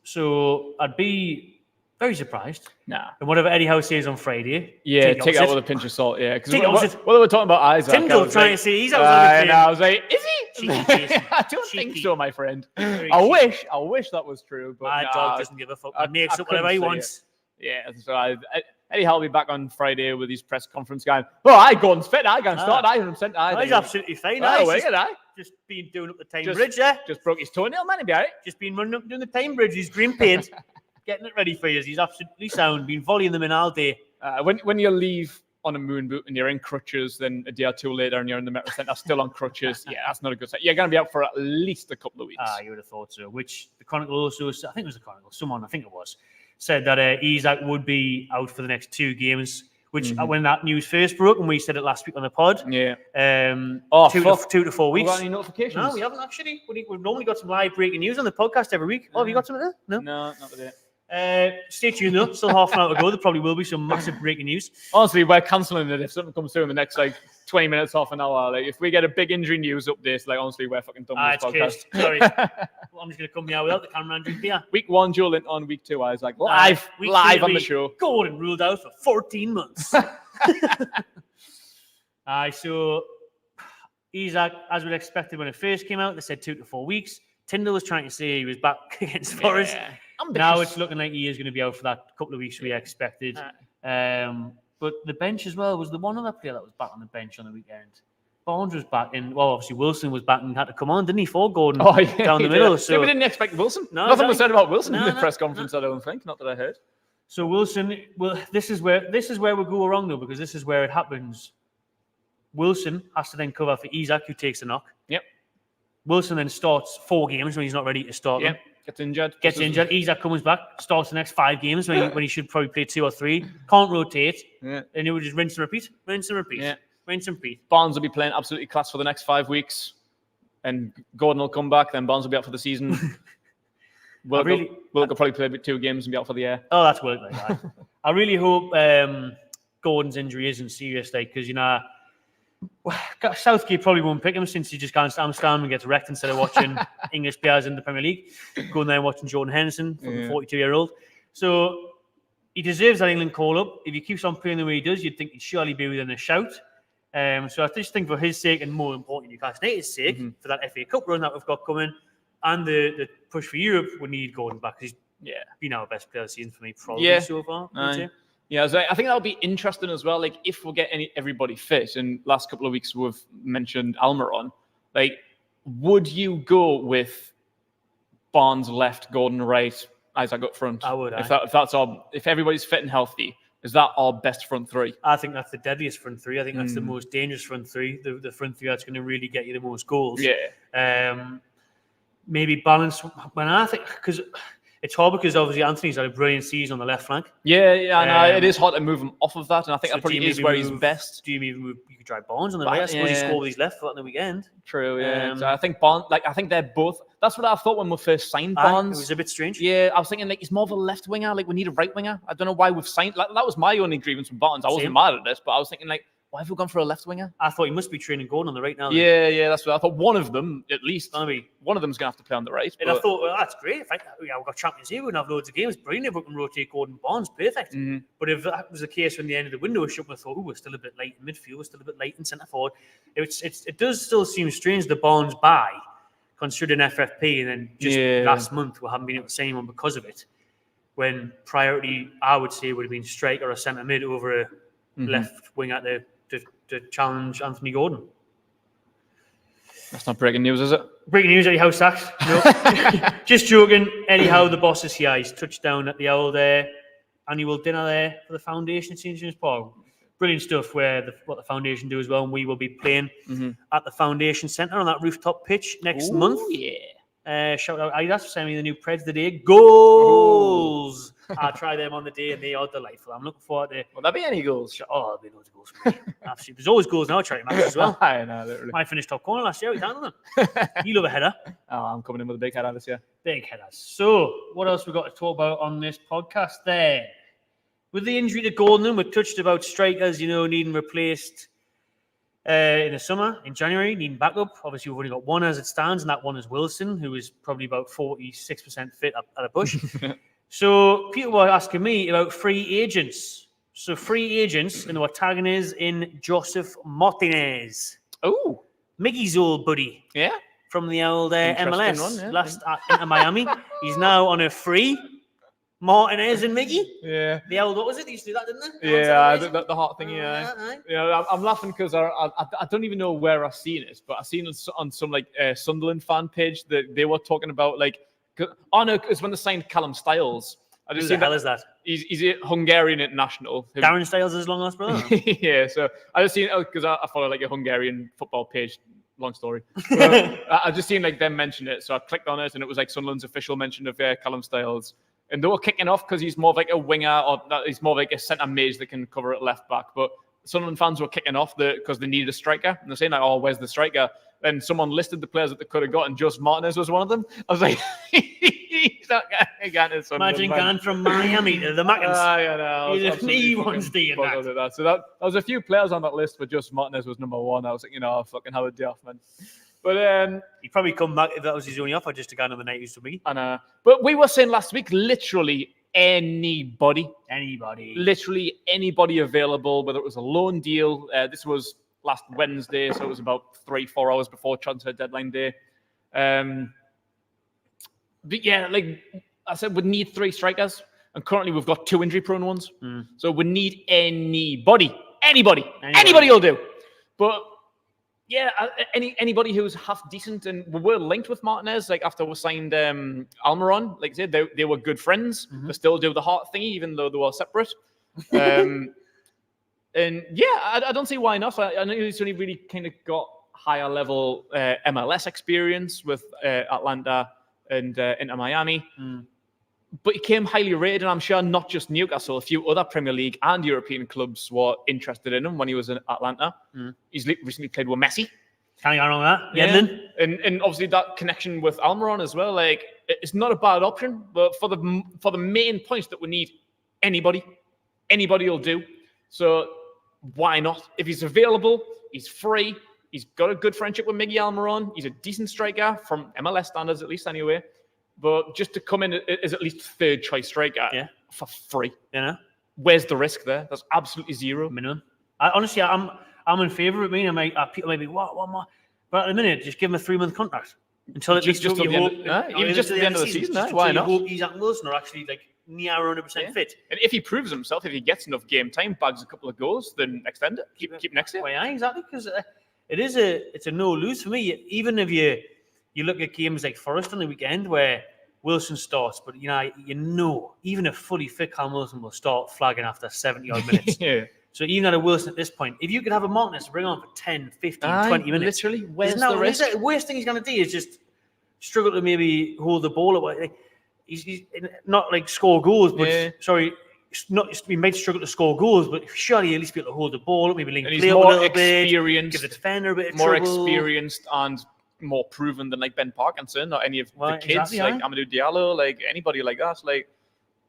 So I'd be Very surprised. Nah. And whatever Eddie Howe says on Friday, Yeah, take it out with a pinch of salt. Yeah, because Take it what they were talking about Isaac. Tyndall trying to say he's out. I was like, is he? Cheeky Jason. I don't think so, my friend. Very I cheeky. wish that was true. But My dog doesn't give a fuck. He makes up whatever he wants. Yeah, so Eddie Howe will be back on Friday with his press conference guy. Oh, I Gordon's fit. I got started. I 100%. He's absolutely fine. Just been doing up the Time Bridge there. Just broke his toenail, man. He'll be all right. Just been running up doing the Time Bridge. He's green paint. Getting it ready for you. He's absolutely sound. Been volleying them in all day. When you leave on a moon boot and you're in crutches, then a day or two later and you're in the Metro Centre still on crutches, yeah, that's not a good sign. You're going to be out for at least a couple of weeks. You would have thought so. Which the Chronicle also, I think it was the Chronicle, someone, I think it was, said that Isaac would be out for the next 2 games. Which when that news first broke, and we said it last week on the pod, 2 to 4 weeks. Have we got any notifications? No, we haven't actually. We've normally got some live breaking news on the podcast every week. Oh, have you got something there? No, not today. Stay tuned though. Still half an hour to go. There probably will be some massive breaking news. Honestly, we're cancelling it if something comes through in the next 20 minutes, half an hour. Like if we get a big injury news update, honestly, we're fucking done with this podcast. Sorry, well, I'm just gonna come here without the camera and drink beer. Week 1, Joe Linton on. Week 2, Isaac live on the show. Gordon ruled out for 14 months. So Isaac, as we'd expected when it first came out, they said 2 to 4 weeks. Tyndall was trying to say he was back against Forest. Now it's looking like he is going to be out for that couple of weeks we expected. But the bench as well was the one other player that was back on the bench on the weekend. Barnes was back in. Well, obviously Wilson was back and had to come on, didn't he? For Gordon down the middle. So we didn't expect Wilson. No, nothing was said about Wilson in the press conference. I don't think. Not that I heard. So Wilson. Well, this is where we go wrong though, because this is where it happens. Wilson has to then cover for Isaac, who takes the knock. Yep. Wilson then starts 4 games when he's not ready to start them. Gets injured. Isaac comes back, starts the next 5 games when he should probably play 2 or 3. Can't rotate. And he would just rinse and repeat. Yeah. Rinse and repeat. Barnes will be playing absolutely class for the next 5 weeks. And Gordon will come back. Then Barnes will be out for the season. Wilco probably play 2 games and be out for the year. Oh, that's work like that. I really hope Gordon's injury isn't serious, because Southgate probably won't pick him since he just goes to Amsterdam and gets wrecked instead of watching English players in the Premier League. Going there and watching Jordan Henderson, 42-year-old. So he deserves that England call-up. If he keeps on playing the way he does, you'd think he'd surely be within a shout. So I just think for his sake, and more importantly, Newcastle United's sake, for that FA Cup run that we've got coming, and the push for Europe, we need Gordon back. He's been our best player of the season for me probably so far. Yeah, so I think that'll be interesting as well. If we get everybody fit, and last couple of weeks we've mentioned Almiron, would you go with Barnes left, Gordon right, Isaac up front? I would. If everybody's fit and healthy, is that our best front 3? I think that's the deadliest front 3. I think that's the most dangerous front 3. The front 3 that's going to really get you the most goals. Yeah. Maybe balance when I think because. It's hard because obviously Anthony's had a brilliant season on the left flank. Yeah, it is hard to move him off of that, and I think that probably is where he's best. Do you even move? You could try Barnes on the right. I suppose he scored with his left foot on the weekend. True, yeah. So I think Barnes, I think they're both. That's what I thought when we first signed Barnes. It was a bit strange. Yeah, I was thinking he's more of a left winger. We need a right winger. I don't know why we've signed. That was my only grievance with Barnes. I wasn't mad at this, but I was thinking why have we gone for a left winger? I thought he must be training Gordon on the right now. Yeah, that's what I thought. One of them, at least. One of them's going to have to play on the right. And I thought, well, that's great. We've got Champions League, we're going to have loads of games. Brilliant if we can rotate Gordon Barnes. Perfect. But if that was the case when the end of the window was shut, I thought, we're still a bit late in midfield. We're still a bit late in centre forward. It does still seem strange the Barnes buy, considering FFP, and then just last month we haven't been able to say anyone because of it. When priority, I would say, would have been striker or centre mid over a left wing at to challenge Anthony Gordon. That's not breaking news, is it? Breaking news, Eddie Howe sacked. No. Just joking. Eddie Howe, the boss is here. He's touched down at the old annual dinner there for the foundation at St. James Park. Brilliant stuff what the foundation do as well. And we will be playing at the foundation centre on that rooftop pitch next month. Yeah. Shout out Adidas for sending me the new Preds today. Goals! I'll try them on the day and they are delightful. I'm looking forward to. Will there be any goals? Oh, there'll be loads of goals for me. Absolutely. There's always goals now, charity matches as well. I know, literally. I finished top corner last year. We handled them. You love a header. Oh, I'm coming in with a big header this year. Big headers. So, what else we got to talk about on this podcast there? With the injury to Gordon, we touched about strikers, needing replaced in the summer, in January, needing backup. Obviously, we've only got one as it stands, and that one is Wilson, who is probably about 46% fit at a push. So people were asking me about free agents. So free agents, and they were tagging us in Joseph Martinez. Oh, Miggy's old buddy. yeah. From the old Interesting MLS, one, yeah. last into Miami. He's now on a free. Martinez and Miggy. Yeah. The old, what was it? They used to do that, didn't they? Yeah, the heart thing, yeah. I'm laughing because I don't even know where I've seen it, but I've seen it on some like Sunderland fan page that they were talking about like, oh no, it's when they signed Callum Styles. I just Who the hell is that? He's a Hungarian international. Darren Styles is long lost brother. Yeah, so I just seen because I follow like a Hungarian football page. Long story. I just seen like them mention it, so I clicked on it, and it was like Sunderland's official mention of Callum Styles, and they were kicking off because he's more of like a winger, or he's more of like a centre mid that can cover at left back. But Sunderland fans were kicking off because they needed a striker, and they're saying like, "Oh, where's the striker?" Then someone listed the players that they could have got, and Joseph Martinez was one of them. I was like, he's not going to Sunderland. Imagine going from Miami to the Mackens. He wants to that. So there was a few players on that list, but Joseph Martinez was number one. I was like, fucking have a day off, man. But he'd probably come back if that was his only offer, just to go on the night to me. But we were saying last week, literally anybody available, whether it was a loan deal. This was last Wednesday, so it was about 3-4 hours before transfer deadline day. But yeah, like I said, we need 3 strikers, and currently we've got 2 injury-prone ones. So we need anybody will do. But yeah, anybody who's half decent, and we were linked with Martinez. Like after we signed Almiron, like I said, they were good friends. They still do the heart thingy, even though they were separate. And yeah, I don't see why not. I know he's only really kind of got higher level MLS experience with Atlanta and Inter Miami. But he came highly rated, and I'm sure not just Newcastle, a few other Premier League and European clubs were interested in him when he was in Atlanta. He's recently played with Messi. Can't go wrong with that. Yeah. And obviously that connection with Almiron as well. Like, it's not a bad option, but for the main points that we need, anybody will do. So why not? If he's available, he's free, he's got a good friendship with Miggy Almiron, he's a decent striker from MLS standards, at least anyway. But just to come in as at least third choice striker for free, where's the risk there? There's absolutely zero. Minimum. Honestly, I'm in favour of it. People may be what more, but at the minute, just give him a 3-month contract until at least just at the end of the season. Why not? Hope he's and Wilson are actually like near 100% fit. And if he proves himself, if he gets enough game time, bags a couple of goals, then extend it. Keep next year. Well, yeah, exactly. Because it's a no lose for me. Even if you look at games like Forest on the weekend where Wilson starts, but even a fully fit Callum Wilson will start flagging after 70 odd minutes. So even at a Wilson at this point, if you could have a Martinez to bring on for 10, 15, 20 minutes, literally, where's the risk? The worst thing he's going to do is just struggle to maybe hold the ball away. He's not like score goals, but he might struggle to score goals, but surely at least be able to hold the ball, maybe link play up a little bit, give the defender a bit of more trouble. Experienced and more proven than like Ben Parkinson or any of the kids, like Amadou Diallo, like anybody like that. Like,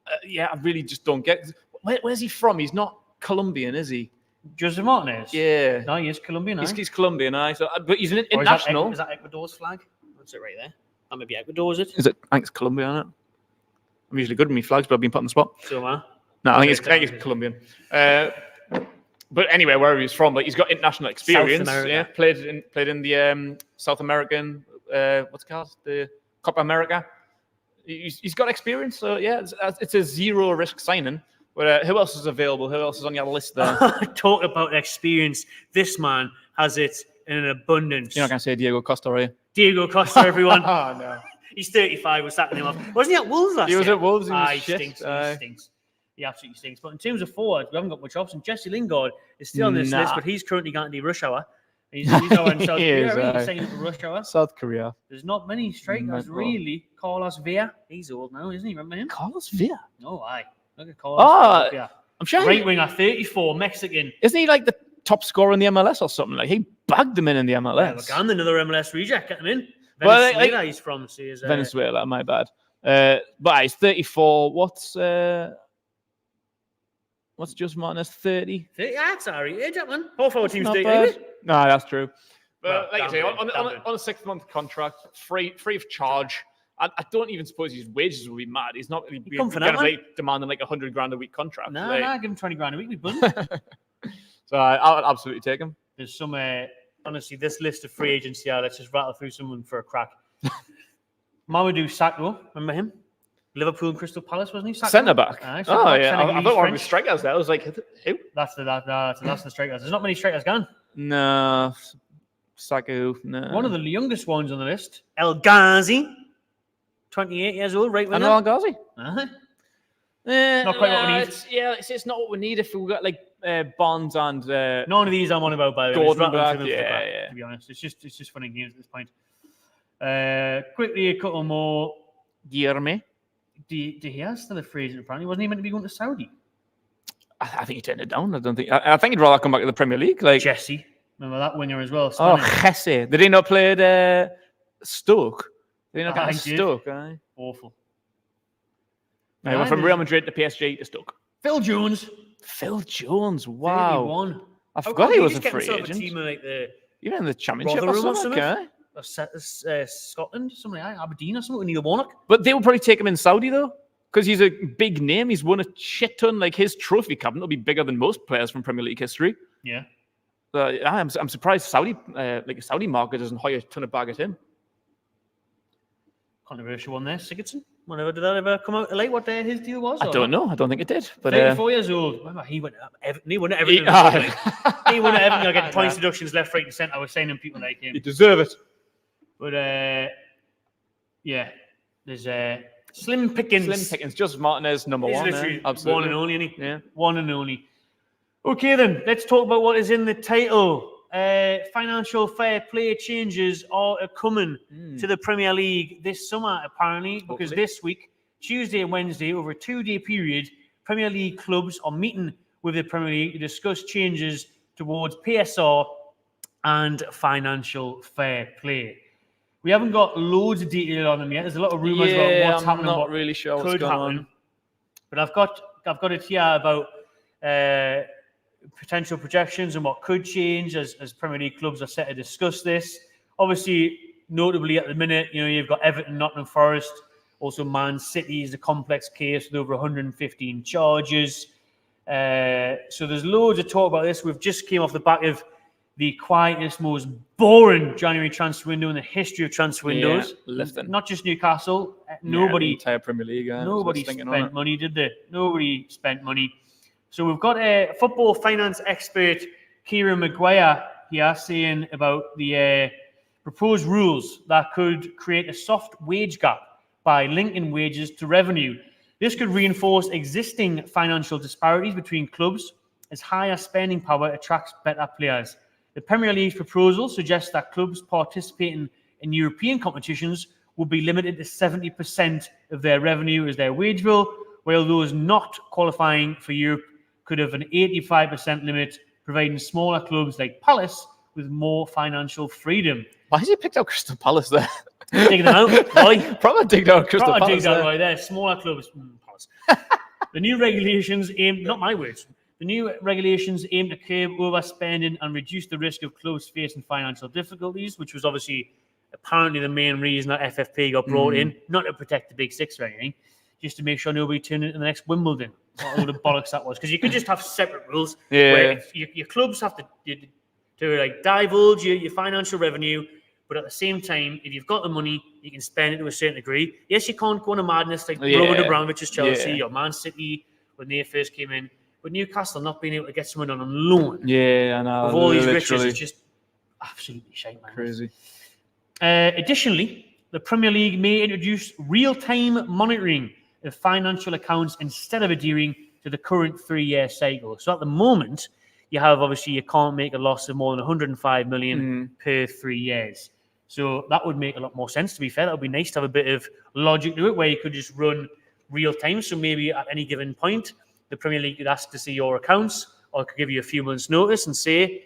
I really just don't get. Where's he from? He's not Colombian, is he? Joseph Martinez? Yeah. No, he is Colombian. He's Colombian, but he's an international. Is that Ecuador's flag? That's it right there. That may be Ecuador, is it? Is it? I think it's Colombia, isn't it? I'm usually good with my flags, but I've been put on the spot. So, man. No, I think it's Colombian. But anyway, wherever he's from, but he's got international experience. Played in the South American, what's it called? The Copa America. He's got experience, so yeah, it's a zero risk signing. But who else is available? Who else is on your list there? Talk about experience. This man has it in an abundance. You're not going to say Diego Costa, are you? Diego Costa, everyone. Oh, no. He's 35. We're sacking him off. Wasn't he at Wolves last year? He was at Wolves. He stinks. He stinks. He absolutely stinks. But in terms of forward, we haven't got much option. Jesse Lingard is still on this list, but he's currently going to the rush hour. He's over in South Korea. He's saying rush hour. South Korea. There's not many strikers, really. Carlos Villa. He's old now, isn't he? Remember him? Carlos Villa? No, aye. Look at Carlos Villa. I'm sure. Right winger, 34, Mexican. Isn't he like the top scorer in the MLS or something? Like he bagged them in the MLS. Yeah, and another MLS reject, get him in. Venezuela, he's from. Venezuela, my bad. But he's 34. What's Joseph Martinez? 30? That's our age, man. Both our teams do. No, that's true. But like I say, on a 6-month contract, free of charge, I don't even suppose his wages will be mad. He's not really demanding like $100,000 a week contract. Nah, give him $20,000 a week. We've done. So I would absolutely take him. There's some, honestly, this list of free agents here, let's just rattle through someone for a crack. Mamadou Sakho, remember him? Liverpool and Crystal Palace, wasn't he? Centre back. Yeah. I thought one of the strikers there. I was like, who? That's the strikers. There's not many strikers gone. No. Sakho, no. One of the youngest ones on the list, El Ghazi, 28 years old, right winger. I know El Ghazi. Uh-huh. Not quite what we need. It's not what we need if we've got like Bonds and none of these I'm on about, by the way. Gordon back. To be honest, it's just funny games at this point. Quickly, a couple more. Guilherme. De Gea still a free agent, apparently. Wasn't he meant to be going to Saudi? I think he turned it down. I think he'd rather come back to the Premier League. Like Jesse. Remember that winger as well? Jesse. Did he not play at Stoke? Did he not get Stoke? Awful. He went from Real Madrid to PSG to Stoke. Phil Jones. Wow. 31. I forgot he was a free agent. Team like even in the Championship or something. Scotland, something like Aberdeen or something, Neil Warnock. But they will probably take him in Saudi though, because he's a big name. He's won a shit ton. Like his trophy cabinet will be bigger than most players from Premier League history. Yeah. I'm surprised Saudi, like a Saudi market doesn't hire a ton of bag at him. Controversial one there, Sigurdsson. Did that ever come out late? What his deal was? I don't know. I don't think it did. But 34 years old. Remember, he went to Everton. He went to Everton. He went to Everton. Getting points deductions left, right, and centre. I was saying people like him. You deserve it. But yeah, there's Slim Pickens. Just Martinez, number one. Absolutely. One and only, isn't he? Yeah. One and only. Okay, then let's talk about what is in the title. Financial fair play changes are coming to the Premier League this summer, apparently, because this week, Tuesday and Wednesday, over a 2-day period, Premier League clubs are meeting with the Premier League to discuss changes towards PSR and financial fair play. We haven't got loads of detail on them yet. There's a lot of rumours about what's happening. I'm not really sure what's going on. But I've got it here about potential projections and what could change as Premier League clubs are set to discuss this. Obviously, notably at the minute, you've got Everton, Nottingham Forest, also Man City is a complex case with over 115 charges. So there's loads of talk about this. We've just came off the back of the quietest, most boring January transfer window in the history of transfer windows. Not just Newcastle. Nobody. The entire Premier League. Nobody spent money, did they? Nobody spent money. So we've got a football finance expert, Kieran Maguire, here saying about the proposed rules that could create a soft wage gap by linking wages to revenue. This could reinforce existing financial disparities between clubs as higher spending power attracts better players. The Premier League's proposal suggests that clubs participating in European competitions will be limited to 70% of their revenue as their wage bill, while those not qualifying for Europe could have an 85% limit, providing smaller clubs like Palace with more financial freedom. Why has he picked out Crystal Palace there? Digging them out, boy. Probably digged out Crystal Palace. Digged out right there. Smaller clubs. Palace. The new regulations aim, not my words, the new regulations aim to curb overspending and reduce the risk of clubs facing financial difficulties, which was obviously apparently the main reason that FFP got brought in, not to protect the big six or anything, just to make sure nobody turned into the next Wimbledon. All the bollocks that was. Because you could just have separate rules where your clubs have to like divulge your financial revenue, but at the same time, if you've got the money, you can spend it to a certain degree. Yes, you can't go on a madness like Robert Abramovich's Chelsea or Man City when they first came in. But Newcastle not being able to get someone on loan I know. With all these riches is just absolutely shite, man. Crazy. Additionally, the Premier League may introduce real-time monitoring of financial accounts instead of adhering to the current 3-year cycle. So at the moment, you can't make a loss of more than 105 million per 3 years. So that would make a lot more sense, to be fair. That would be nice to have a bit of logic to it where you could just run real time. So maybe at any given point, the Premier League could ask to see your accounts or could give you a few months' notice and say,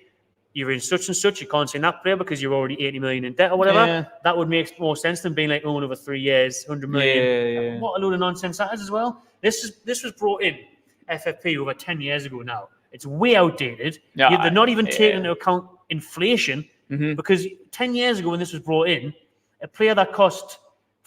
you're in such and such, you can't sign that player because you're already 80 million in debt or whatever. Yeah. That would make more sense than being like, over 3 years, 100 million. Yeah. What a load of nonsense that is as well. This was brought in, FFP, over 10 years ago now. It's way outdated. Yeah, they're not even taking into account inflation because 10 years ago when this was brought in, a player that cost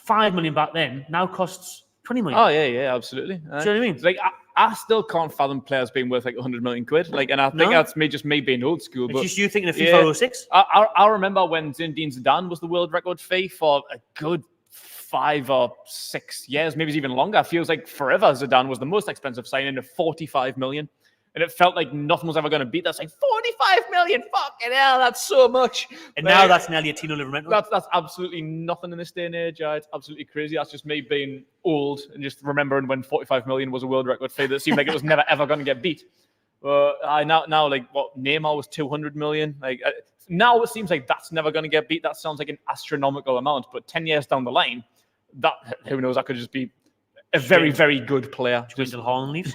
5 million back then now costs 20 million. Oh yeah, absolutely. Do you know what I mean? It's like I still can't fathom players being worth like 100 million quid. Like, and I think that's me being old school. It's but just you thinking of FIFA 06. I remember when Zinedine Zidane was the world record fee for a good 5 or 6 years, maybe even longer. It feels like forever. Zidane was the most expensive signing of 45 million. And it felt like nothing was ever going to beat that. It's like 45 million, fucking hell, that's so much. And now that's nearly a Tino Livramento. That's absolutely nothing in this day and age. It's absolutely crazy. That's just me being old and just remembering when 45 million was a world record fee that seemed like it was never ever going to get beat. Now like what Neymar was 200 million. Like now it seems like that's never going to get beat. That sounds like an astronomical amount. But 10 years down the line, that who knows? That could just be a very, very good player. Just until Haaland leaves.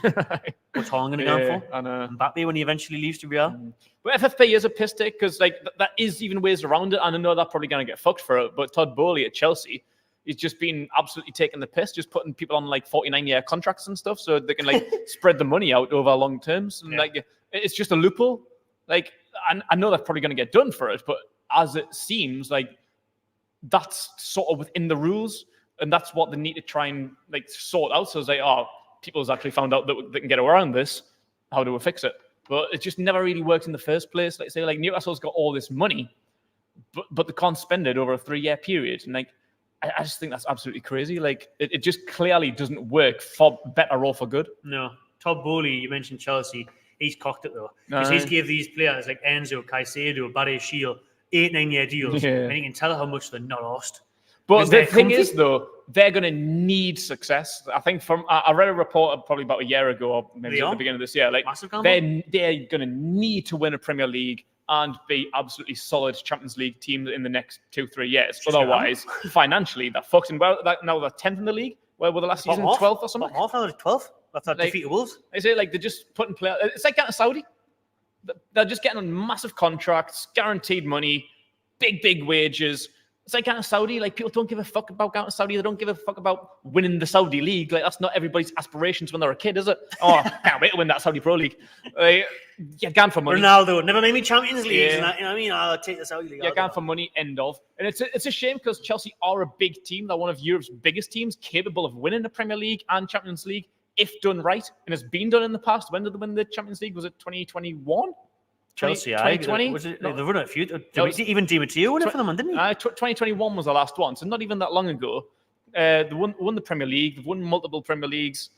What's Haaland going to go for? And Magpie when he eventually leaves to Real. But FFP is a piss take because like that is even ways around it. And I know they're probably going to get fucked for it. But Todd Bowley at Chelsea, he's just been absolutely taking the piss, just putting people on like 49-year contracts and stuff so they can like spread the money out over long terms. And like it's just a loophole. Like I know they're probably going to get done for it, but as it seems like that's sort of within the rules. And that's what they need to try and like sort out. So it's like, people's actually found out that they can get around this. How do we fix it? But it just never really worked in the first place. Like say, like Newcastle's got all this money, but they can't spend it over a 3-year period. And like, I just think that's absolutely crazy. Like it just clearly doesn't work for better or for good. No, Todd Bowley, you mentioned Chelsea. He's cocked it though because he's gave these players like Enzo, Caicedo, Barry Shield 8-9-year deals, and you can tell how much they're not lost. But the thing is, though, they're going to need success. I think I read a report probably about a year ago, or maybe at the beginning of this year. Like they're going to need to win a Premier League and be absolutely solid Champions League team in the next 2-3 years. Otherwise, financially, they're fucked. And now they're 10th in the league. Where were the last season? 12th or something? Half now, 12th. That's that defeat of Wolves. Is it like they're just putting players? It's like getting to Saudi. They're just getting on massive contracts, guaranteed money, big wages. It's like going to Saudi. Like people don't give a fuck about going to Saudi. They don't give a fuck about winning the Saudi league. Like that's not everybody's aspirations when they're a kid, is it? Oh, I can't wait to win that Saudi Pro League. You're gone for money. Ronaldo never made me Champions League. You know what I mean? I'll take the Saudi league. You're gone for money. End of. And it's a shame because Chelsea are a big team. They're one of Europe's biggest teams, capable of winning the Premier League and Champions League if done right. And it's been done in the past. When did they win the Champions League? Was it 2021? Chelsea, 2020? Was it? They've run a few. Even Di Matteo won it for them, didn't he? 2021 was the last one, so not even that long ago. They won the Premier League. They've won multiple Premier Leagues.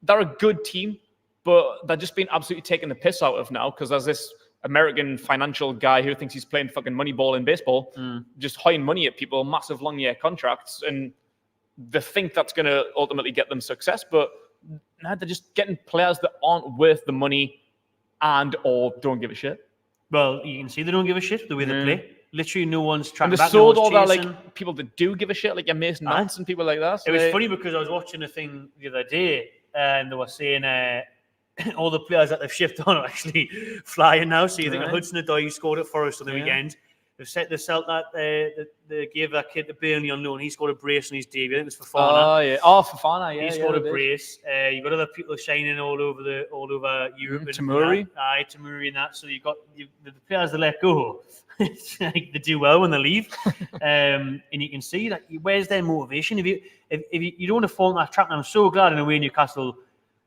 They're a good team, but they're just being absolutely taken the piss out of now because there's this American financial guy who thinks he's playing fucking Moneyball in baseball, just hiring money at people, massive long-year contracts, and they think that's going to ultimately get them success, but they're just getting players that aren't worth the money and or don't give a shit. Well, you can see they don't give a shit the way they play. Literally, no one's trying to. And they sold all that like people that do give a shit, like your Mason Mounts and people like that. So it was funny because I was watching a thing the other day, and they were saying all the players that they've shipped on are actually flying now. So you think of Hudson-Odoi, who scored at Forest on the weekend. They've set the Celt that they gave that kid to Burnley on loan. He scored a brace on his debut. I think it was Fofana. Oh yeah, Fofana. Yeah, he scored a brace. You've got other people shining all over Europe. Tamuri. Tamuri and that. So you've got the players that let go. Like they do well when they leave, and you can see that where's their motivation. If you don't want to fall in that trap, and I'm so glad in a way Newcastle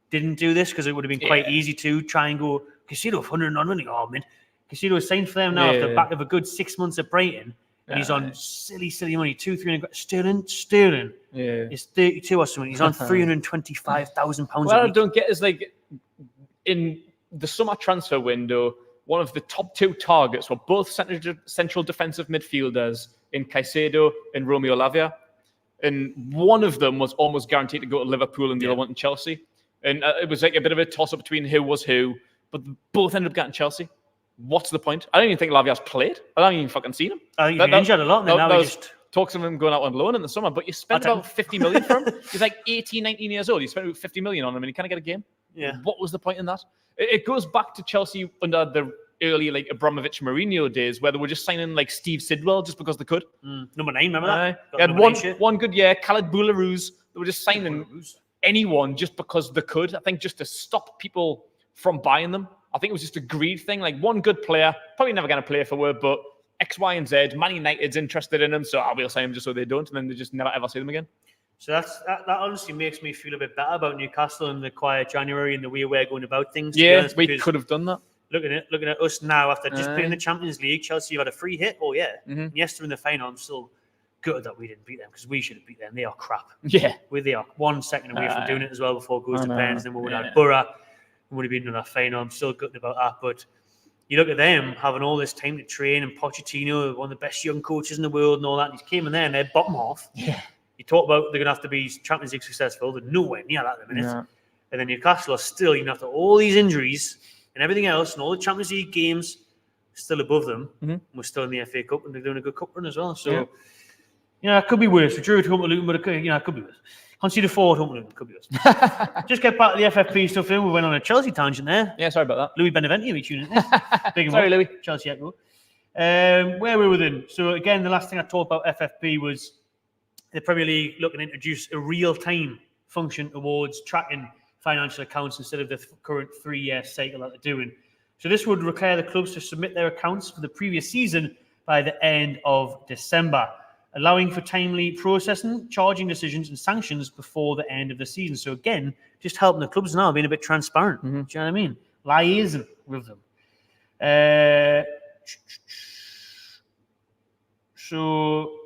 didn't do this because it would have been quite easy to try and go Caicedo 100 million. Oh man. Caicedo was signed for them now after the back of a good 6 months at Brighton, and he's on silly money, 200-300 sterling. Yeah, he's 32 or something. He's on £325,000. What I don't get is like in the summer transfer window, one of the top 2 targets were both central defensive midfielders in Caicedo and Romeo Lavia, and one of them was almost guaranteed to go to Liverpool, and the other one to Chelsea. And it was like a bit of a toss-up between who was who, but both ended up getting Chelsea. What's the point? I don't even think Lavia's played. I haven't even fucking seen him. I think he's been injured a lot. And now just talks of him going out on loan in the summer, but you spent about 50 million for him. He's like 18, 19 years old. You spent about 50 million on him and he can't get a game. Yeah. What was the point in that? It goes back to Chelsea under the early like Abramovich Mourinho days where they were just signing like Steve Sidwell just because they could. Number 9, remember that? They had one good year. Khaled Boularus. They were just signing anyone just because they could. I think just to stop people from buying them. I think it was just a greed thing. Like one good player, probably never going to play for Word, but X, Y, and Z. Man United's interested in them, so I will sign them just so they don't, and then they just never ever see them again. So that honestly makes me feel a bit better about Newcastle and the quiet January and the way we're going about things. Yeah, we could have done that. Looking at us now after just playing the Champions League, Chelsea had a free hit. Oh yeah, yes, they're in the final. I'm still gutted that we didn't beat them because we should have beat them. They are crap. Yeah, they are 1 second away from doing it as well before it goes to pens. Then we would have Borough, we would have been in that final. I'm still gutted about that, but. You look at them having all this time to train, and Pochettino, one of the best young coaches in the world, and all that. And he came in there and they're bottom half. Yeah. You talk about they're going to have to be Champions League successful. They're nowhere near that at the minute. Yeah. And then Newcastle are still, even after all these injuries and everything else, and all the Champions League games, still above them. We're still in the FA Cup, and they're doing a good cup run as well. So, it could be worse. We drew at home to Luton, but it could be worse. Conceded 4 at home to Luton, could be worse. Just get back to the FFP stuff in. We went on a Chelsea tangent there. Yeah, sorry about that. Louis Beneventi, we tuned in. Sorry, Louis. Chelsea Echo. Where were we then? So, again, the last thing I talked about FFP was the Premier League looking to introduce a real-time function towards tracking financial accounts instead of the current 3-year cycle that they're doing. So this would require the clubs to submit their accounts for the previous season by the end of December, allowing for timely processing, charging decisions and sanctions before the end of the season. So again, just helping the clubs now, being a bit transparent. Do you know what I mean? Liaison with them. So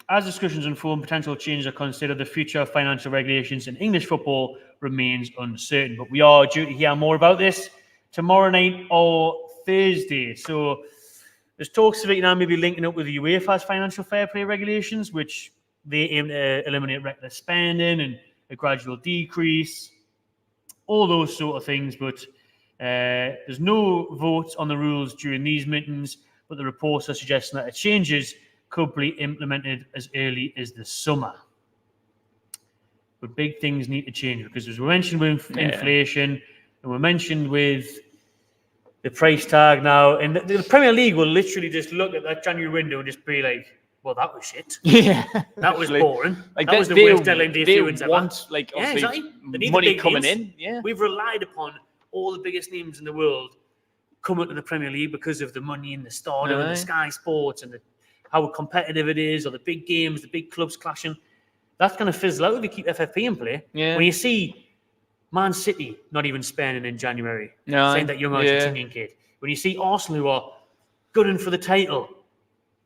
as discussions unfold, potential changes are considered. The future of financial regulations in English football remains uncertain. But we are due to hear more about this tomorrow night or Thursday. So there's talks of it now maybe linking up with the UEFA's financial fair play regulations, which they aim to eliminate reckless spending and a gradual decrease, all those sort of things. But there's no votes on the rules during these meetings, but the reports are suggesting that the changes could be implemented as early as the summer. But big things need to change because, as we mentioned with inflation, and we mentioned with the price tag now, and the Premier League will literally just look at that January window and just be like, well, that was shit. Yeah. That was boring. Like that was the worst deadline day they ever. Want, like, exactly. money coming names. in. Yeah. We've relied upon all the biggest names in the world coming to the Premier League because of the money and the stardom and the Sky Sports and how competitive it is, or the big games, the big clubs clashing. That's going to fizzle out if you keep FFP in play. Yeah. When you see Man City not even spending in January, saying that young Argentinian kid. When you see Arsenal who are gunning for the title,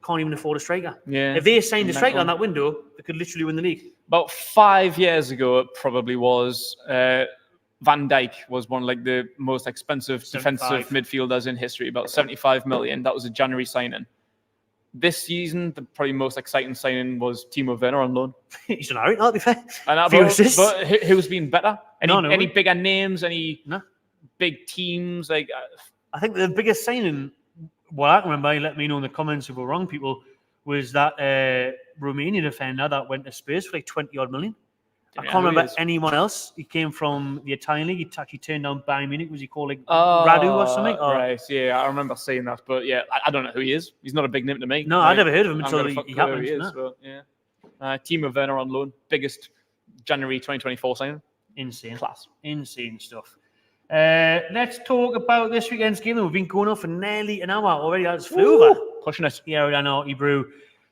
can't even afford a striker. Yeah. If they signed a striker on that window, they could literally win the league. About 5 years ago, it probably was. Van Dijk was one of like the most expensive defensive midfielders in history, about 75 million. That was a January signing. This season, the probably most exciting signing was Timo Werner on loan. He's done all right, to be fair. But who's been better? Any bigger names? Any big teams? Like, I think the biggest signing, well, I can remember, let me know in the comments if we're wrong, people, was that Romanian defender that went to Spurs for like 20-odd million. I can't remember anyone else. He came from the Italian league. He actually turned down Bayern Munich. Was he called like Radu or something? Right, yeah, I remember seeing that. But yeah, I don't know who he is. He's not a big name to me. No, I'd never heard of him until he happened. He is, but, Timo Werner on loan. Biggest January 2024 signing. Insane. Class. Insane stuff. Let's talk about this weekend's game. We've been going on for nearly an hour already. That's flew over. Pushing it. Yeah, I know, Hebrew.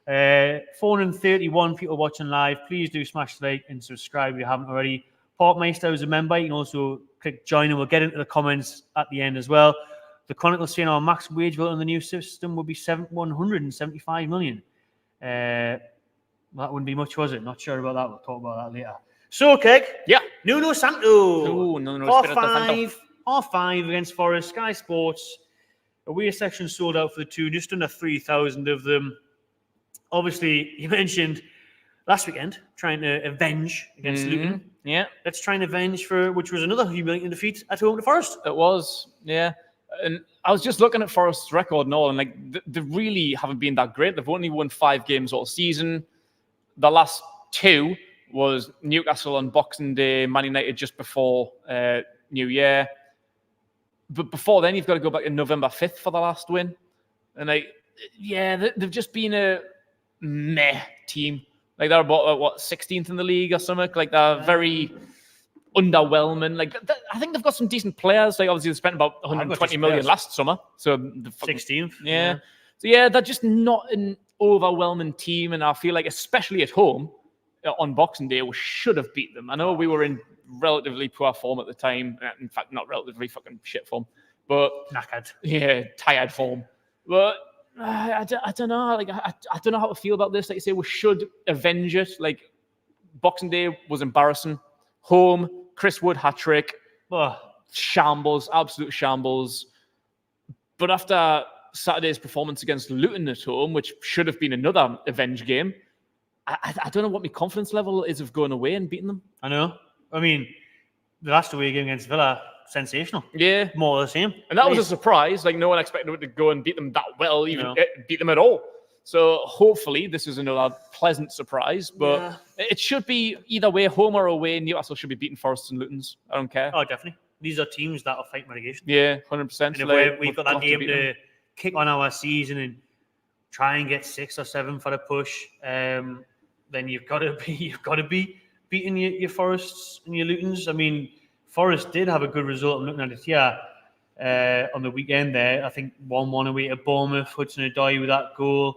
431 people watching live. Please do smash the like and subscribe if you haven't already. Parkmeister is a member. You can also click join and we'll get into the comments at the end as well. The Chronicle saying our max wage bill in the new system will be 175 million. That wouldn't be much, was it? Not sure about that. We'll talk about that later. So, Keg. Yeah. Nuno Santo. Ooh, half five against Forest. Sky Sports. Away section sold out for the two. Just under 3,000 of them. Obviously, you mentioned last weekend trying to avenge against Luton. Yeah. Let's try and avenge for, which was another humiliating defeat at home to Forest. It was, yeah. And I was just looking at Forest's record and all, and like they really haven't been that great. They've only won 5 games all season. The last 2 was Newcastle on Boxing Day, Man United just before New Year. But before then, you've got to go back to November 5th for the last win. And they've just been a meh team. Like they're about 16th in the league or something. Like they're very underwhelming. Like I think they've got some decent players. Like obviously they spent about 120 million last summer. So 16th. Yeah. So yeah, they're just not an overwhelming team, and I feel like, especially at home on Boxing Day, we should have beat them. I know we were in relatively poor form at the time. In fact, not relatively, fucking shit form, but knackered. Yeah, tired form. But I don't know. Like I don't know how to feel about this. Like I say, we should avenge it. Like Boxing Day was embarrassing. Home, Chris Wood hat trick. Shambles, absolute shambles. But after Saturday's performance against Luton at home, which should have been another avenge game, I don't know what my confidence level is of going away and beating them. I know. I mean, the last away game against Villa, sensational. Yeah. More of the same. And that was a surprise. Like, no one expected it to go and beat them that well, even beat them at all. So hopefully this is another pleasant surprise. But it should be either way, home or away. Newcastle should be beating Forests and Lutons. I don't care. Oh, definitely. These are teams that will fight relegation. Yeah, 100%. And if we've got that game to kick on our season and try and get 6 or 7 for the push, then you've got to be beating your Forests and your Lutons. I mean, Forest did have a good result. I'm looking at it here on the weekend there. I think 1-1 away to Bournemouth. Hudson-Odoi with that goal.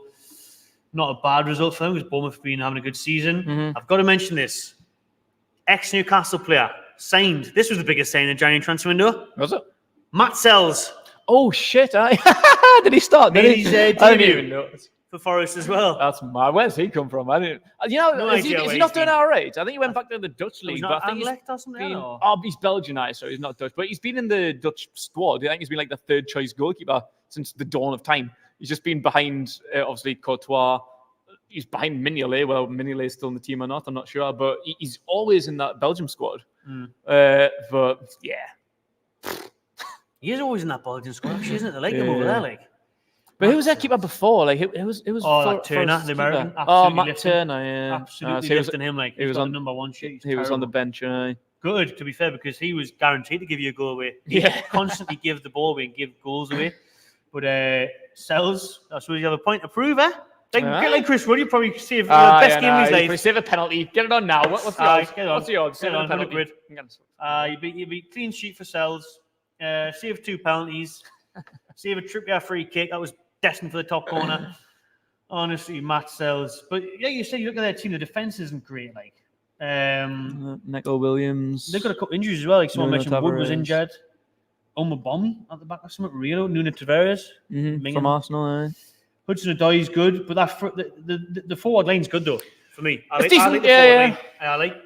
Not a bad result for them because Bournemouth have been having a good season. Mm-hmm. I've got to mention this. Ex-Newcastle player signed. This was the biggest signing in the January transfer window. Was it? Matt Sells. Oh, shit. Did he start? Made his I didn't even know. For Forest as well. That's mad. Where's he come from? I didn't. Is he not doing all right? I think he went back to the Dutch league. But I think he's Belgian, so he's not Dutch. But he's been in the Dutch squad. I think he's been like the third choice goalkeeper since the dawn of time. He's just been behind, obviously, Courtois. He's behind Mignolet. Well, Mignolet is still in the team or not, I'm not sure. But he's always in that Belgium squad. But yeah. He is always in that Belgian squad, actually, isn't it? They like him over there, like. But who was their keeper before? Like it was. Turner, the American. Matt Turner, yeah. Absolutely lifting him like he was on the number one sheet. He was on the bench. Good, to be fair, because he was guaranteed to give you a goal away. He constantly give the ball away and give goals away. But Sells, I suppose you have a point to prove, eh? Like Chris Wood, you probably save the best game of his life. Save a penalty. Get it on now. What's the odds? What's the odds? Save a penalty. You beat clean sheet for Sells. Save 2 penalties. Save a Trippier free kick. That was destined for the top corner. Honestly, Matt Sells. But yeah, you say you look at their team, the defense isn't great. Like Neco Williams. They've got a couple injuries as well. Like someone mentioned, Wood was injured. Omabomey at the back of something. Nuno Tavares from Arsenal. Hudson-Odoi is good, but the forward line's good though for me. I like the forward line. I like.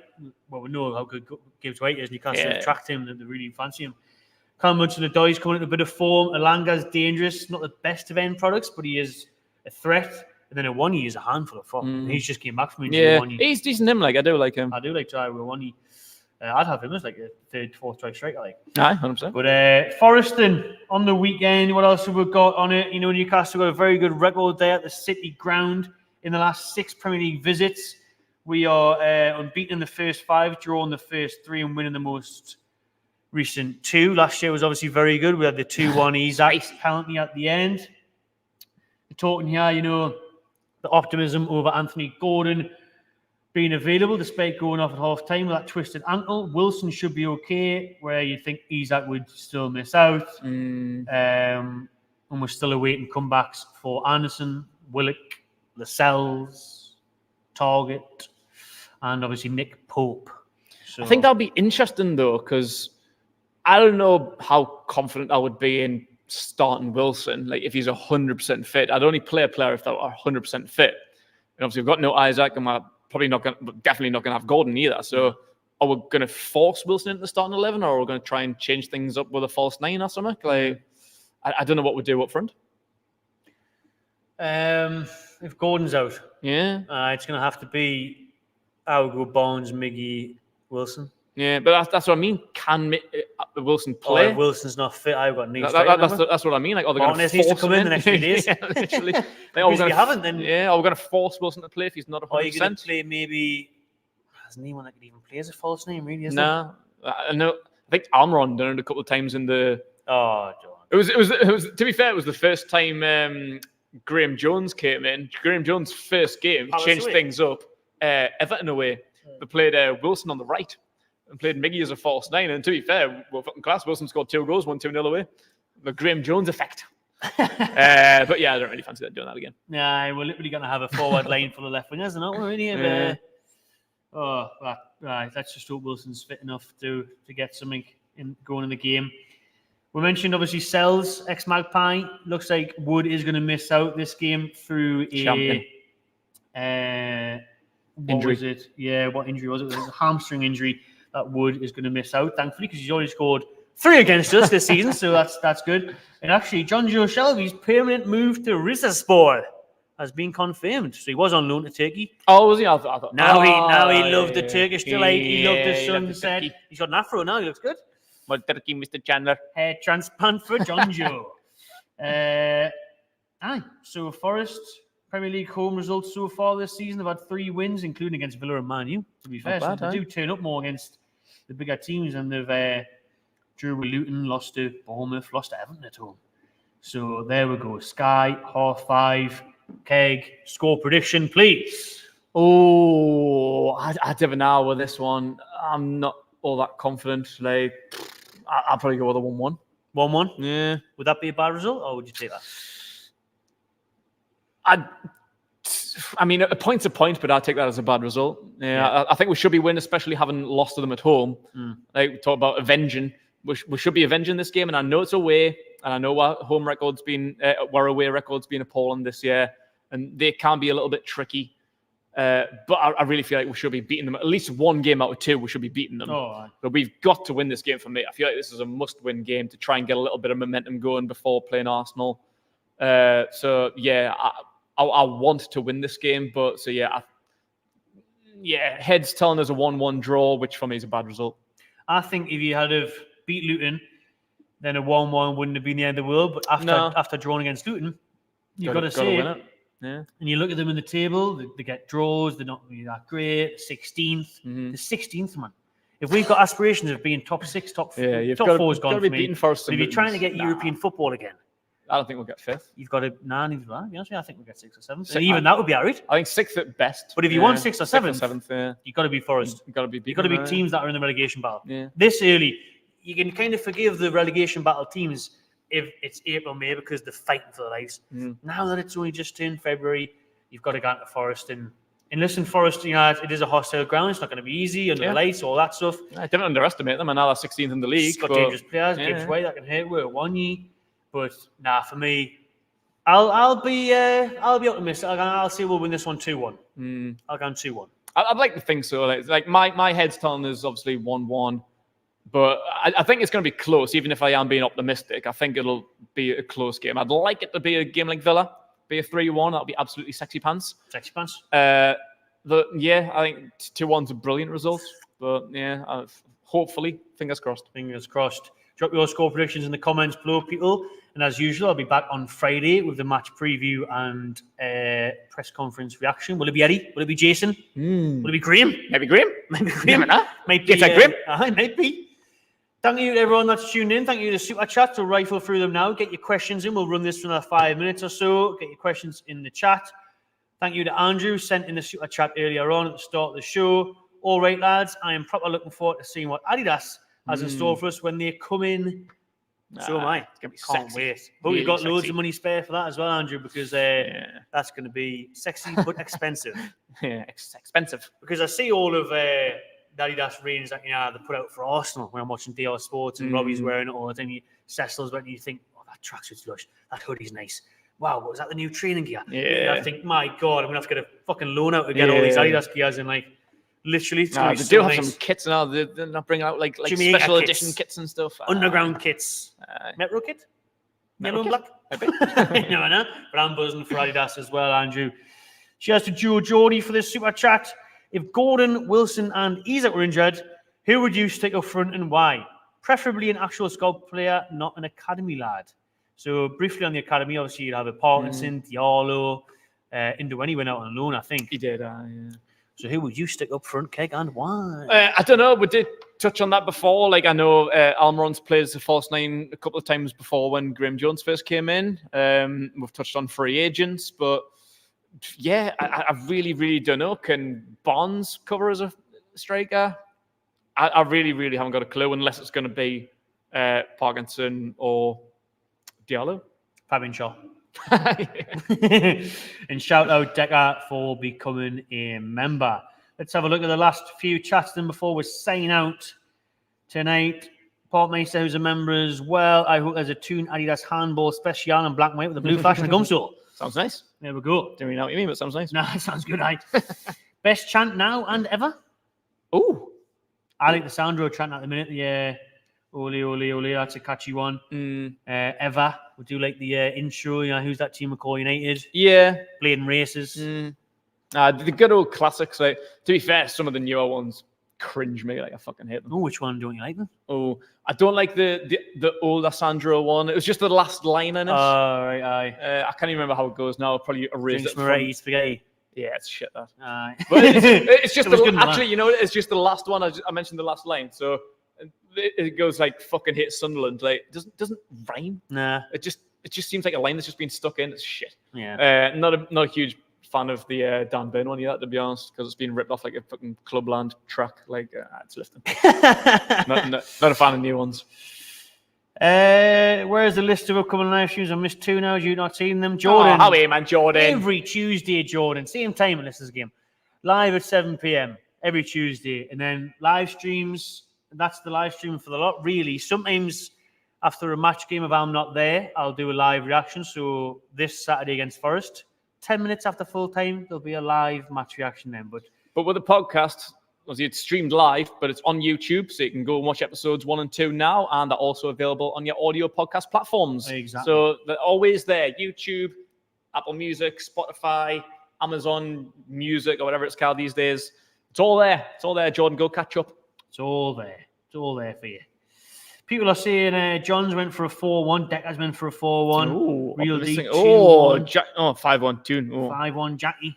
Well, we know how good Gibbs White is. Newcastle attract him, and they really fancy him. Callum Hudson-Odoi is coming into a bit of form. Alanga's dangerous. Not the best of end products, but he is a threat. And then Iwani is a handful of fun. He's just came back from injury. Yeah, he's decent. I do like him. I do like Iwani. I'd have him as like a 3rd, 4th choice striker. Like. Aye, 100%. But Forest on the weekend, what else have we got on it? Newcastle got a very good record there at the City Ground in the last 6 Premier League visits. We are unbeaten in the first 5, drawing the first 3, and winning the most recent 2. Last year was obviously very good. We had the 2-1 Isaac penalty at the end. We're talking here, the optimism over Anthony Gordon being available despite going off at half time with that twisted ankle. Wilson should be okay, where you think Isaac would still miss out. And we're still awaiting comebacks for Anderson, Willock, Lascelles, Target, and obviously Nick Pope. So, I think that'll be interesting though, because I don't know how confident I would be in starting Wilson. Like if he's 100% fit, I'd only play a player if they are 100% fit. And obviously we've got no Isaac, and we're definitely not going to have Gordon either. So are we going to force Wilson into the starting 11, or are we going to try and change things up with a false 9 or something? Like I don't know what we'd do up front. If Gordon's out, it's going to have to be Algo, Barnes, Miggy, Wilson. Yeah, but that's what I mean. Can Wilson play? If Wilson's not fit, I've got knees. That's what I mean. Like, are they going to force him to come in the next few days? Literally. Like, if you haven't, then are we going to force Wilson to play if he's not 100%? Are you going to play maybe? Hasn't anyone that could even play as a false name? Really? No, I know. I think Almiron done it a couple of times in the. Oh, John. It was. To be fair, it was the first time Graham Jones came in. Graham Jones' first game changed things up. Everton away, they played Wilson on the right and played Miggy as a false 9. And to be fair, well, fucking class. Wilson scored 2 goals, 1-2-0 away. The Graham Jones effect. But yeah, I don't really fancy doing that again. Yeah, we're literally going to have a forward line full of left wingers, not we? Really? Right. Let's just hope Wilson's fit enough to get something going in the game. We mentioned obviously Sells, ex-Magpie. Looks like Wood is going to miss out this game through Champion. What was it? Yeah, what injury was it? It was a hamstring injury that Wood is going to miss out, thankfully, because he's already scored 3 against us this season, so that's good. And actually, John Joe Shelby's permanent move to Rizespor has been confirmed. So he was on loan to Turkey. Oh, was he? I thought. Now he loved the Turkish delight. He loved the sunset. He's got an afro now. He looks good. Well, Turkey, Mr. Chandler. Hair transplant for John Joe. So Forest Premier League home results so far this season. They've had 3 wins, including against Villa and Man U. To be fair, so they do turn up more against the bigger teams, and they've drew with Luton, lost to Bournemouth, lost to Everton at home. So there we go. Sky, 5:30. Keg, score prediction, please. Oh, I'd have an hour with this one. I'm not all that confident. I'll probably go with a 1-1. 1-1? Yeah. Would that be a bad result, or would you take that? I mean, a point's a point, but I'd take that as a bad result. Yeah. I think we should be winning, especially having lost to them at home. Like we talk about avenging. We should be avenging this game, and I know it's away, and I know our home record's been, our away record's been appalling this year, and they can be a little bit tricky. But I really feel like we should be beating them. At least 1 game out of 2, we should be beating them. But we've got to win this game for me. I feel like this is a must-win game to try and get a little bit of momentum going before playing Arsenal. So yeah, I want to win this game, but so heads telling us a 1-1 draw, which for me is a bad result. I think if you had have beat Luton, then a 1-1 wouldn't have been the end of the world. But after drawing against Luton, you've got to say it. Yeah. And you look at them in the table, they get draws, they're not really that great. 16th, the 16th, man. If we've got aspirations of being top 6, top 4 is gone for me. If you're trying to get European football again, I don't think we'll get 5th. You've got to neither do I. I think we'll get 6th or 7th. And even that would be alright. I think 6th at best. But if you want 6th or 7th, you've got to be Forest. You've got to be teams that are in the relegation battle. Yeah. This early, you can kind of forgive the relegation battle teams if it's April, May, because they're fighting for their lives. Now that it's only just in February, you've got to go into Forest. And listen, Forest, it is a hostile ground. It's not going to be easy under the lights, all that stuff. I didn't underestimate them. And now they're 16th in the league. It's got dangerous players. Gibbs White, that can hurt. We're Wanyi. But for me, I'll be optimistic. I'll say we'll win this one 2-1. I'll go 2-1. I'd like to think so. Like my head's telling us obviously 1-1, but I think it's going to be close. Even if I am being optimistic, I think it'll be a close game. I'd like it to be a game like Villa, be a 3-1. That'll be absolutely sexy pants. Sexy pants. I think 2-1's a brilliant result. But hopefully, fingers crossed. Fingers crossed. Drop your score predictions in the comments below, people. And as usual, I'll be back on Friday with the match preview and press conference reaction. Will it be Eddie? Will it be Jason? Will it be Graham? Maybe Graham. Maybe Graham. Might be Graham. Might be. Thank you to everyone that's tuned in. Thank you to Super Chat. We'll rifle through them now. Get your questions in. We'll run this for another 5 minutes or so. Get your questions in the chat. Thank you to Andrew, sent in the Super Chat earlier on at the start of the show. All right, lads. I am proper looking forward to seeing what Adidas has in store for us when they come in. So am I. It's going to be Can't sexy. wait. But we've got loads of money spare for that as well, Andrew, because that's going to be sexy but expensive. It's expensive. Because I see all of the Adidas range that they put out for Arsenal when I'm watching DR Sports and Robbie's wearing it all the time. Cecil's wearing it, you think, oh, that tracksuit's lush. That hoodie's nice. Wow, what was that, the new training gear? Yeah. And I think, my God, I'm going to have to get a fucking loan out to get all these Adidas gears in, literally. They do have some kits now. They're not bringing out like special edition kits and stuff. Underground kits. Metro kit? Yellow and black? You never know. But I'm buzzing for Adidas as well, Andrew. Cheers to Joe Geordie for this super chat. If Gordon, Wilson and Isak were injured, who would you stick up front and why? Preferably an actual scout player, not an academy lad. So briefly on the academy, obviously you'd have a Parkinson, Diallo, Ndoweni went out on loan, I think. He did, So who would you stick up front, Keg, and why? I don't know. We did touch on that before. Like I know Almiron's played as a false nine a couple of times before when Graham Jones first came in. We've touched on free agents, but I really, really don't know. Can Barnes cover as a striker? I really, really haven't got a clue unless it's going to be Parkinson or Diallo. Fabian Shaw. And shout out Decker for becoming a member. Let's have a look at the last few chats then before we sign out tonight. Paul Meister, who's a member as well. I hope there's a Toon Adidas handball special in black and white with a blue flash and a gum sole. Sounds nice. There we go. Don't really know what you mean, but sounds nice. No, it sounds good, right? Best chant now and ever? Oh. I like the Sandro chant at the minute. The ole, ole, ole. That's a catchy one. Ever. We do like the intro. Who's that team we call United? Yeah. Blading races. The good old classics. Like, to be fair, some of the newer ones cringe me. Like, I fucking hate them. Oh, which one don't you like them? Oh, I don't like the older Sandro one. It was just the last line in it. Oh, right, aye. I can't even remember how it goes now. I'll probably erase it. Moretti spaghetti. Yeah, it's shit that. Aye. But it's just actually, it's just the last one. I mentioned the last line, so it goes like fucking hit Sunderland. Like doesn't rhyme. Nah. It just seems like a line that's just been stuck in. It's shit. Yeah. Not a huge fan of the Dan Burn one yet, to be honest, because it's been ripped off like a fucking Clubland track. Like it's lifting. not a fan of new ones. Where's the list of upcoming live streams? I missed 2 now. You've not seen them, Jordan. Oh, how are you, man, Jordan? Every Tuesday, Jordan. Same time at this game. Live at 7 p.m. every Tuesday, and then live streams. That's the live stream for the lot. Really, sometimes after a match game, if I'm not there, I'll do a live reaction. So this Saturday against Forest, 10 minutes after full time, there'll be a live match reaction then. But with the podcast, obviously it's streamed live, but it's on YouTube, so you can go and watch episodes 1 and 2 now, and they're also available on your audio podcast platforms. Exactly. So they're always there: YouTube, Apple Music, Spotify, Amazon Music, or whatever it's called these days. It's all there. It's all there, Jordan. Go catch up. It's all there. It's all there for you. People are saying John's went for a 4-1. Decker's went for a 4-1. Ooh, Real deep 2-1. 5-1 Tune. 5-1 Jackie.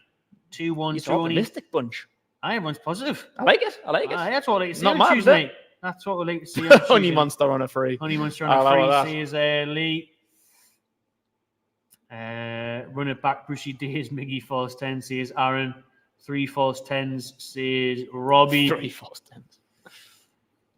2-1 It's Tony. optimistic bunch. Everyone's positive. I like it. That's what I like to see Not on mad, Tuesday. That's what we like to see on Tuesday. Honey Monster on a free. Honey Monster on a free, says Lee. Run it back, Bushy Days, Miggy false 10, says Aaron. 3 false 10s, says Robbie. 3 false 10s.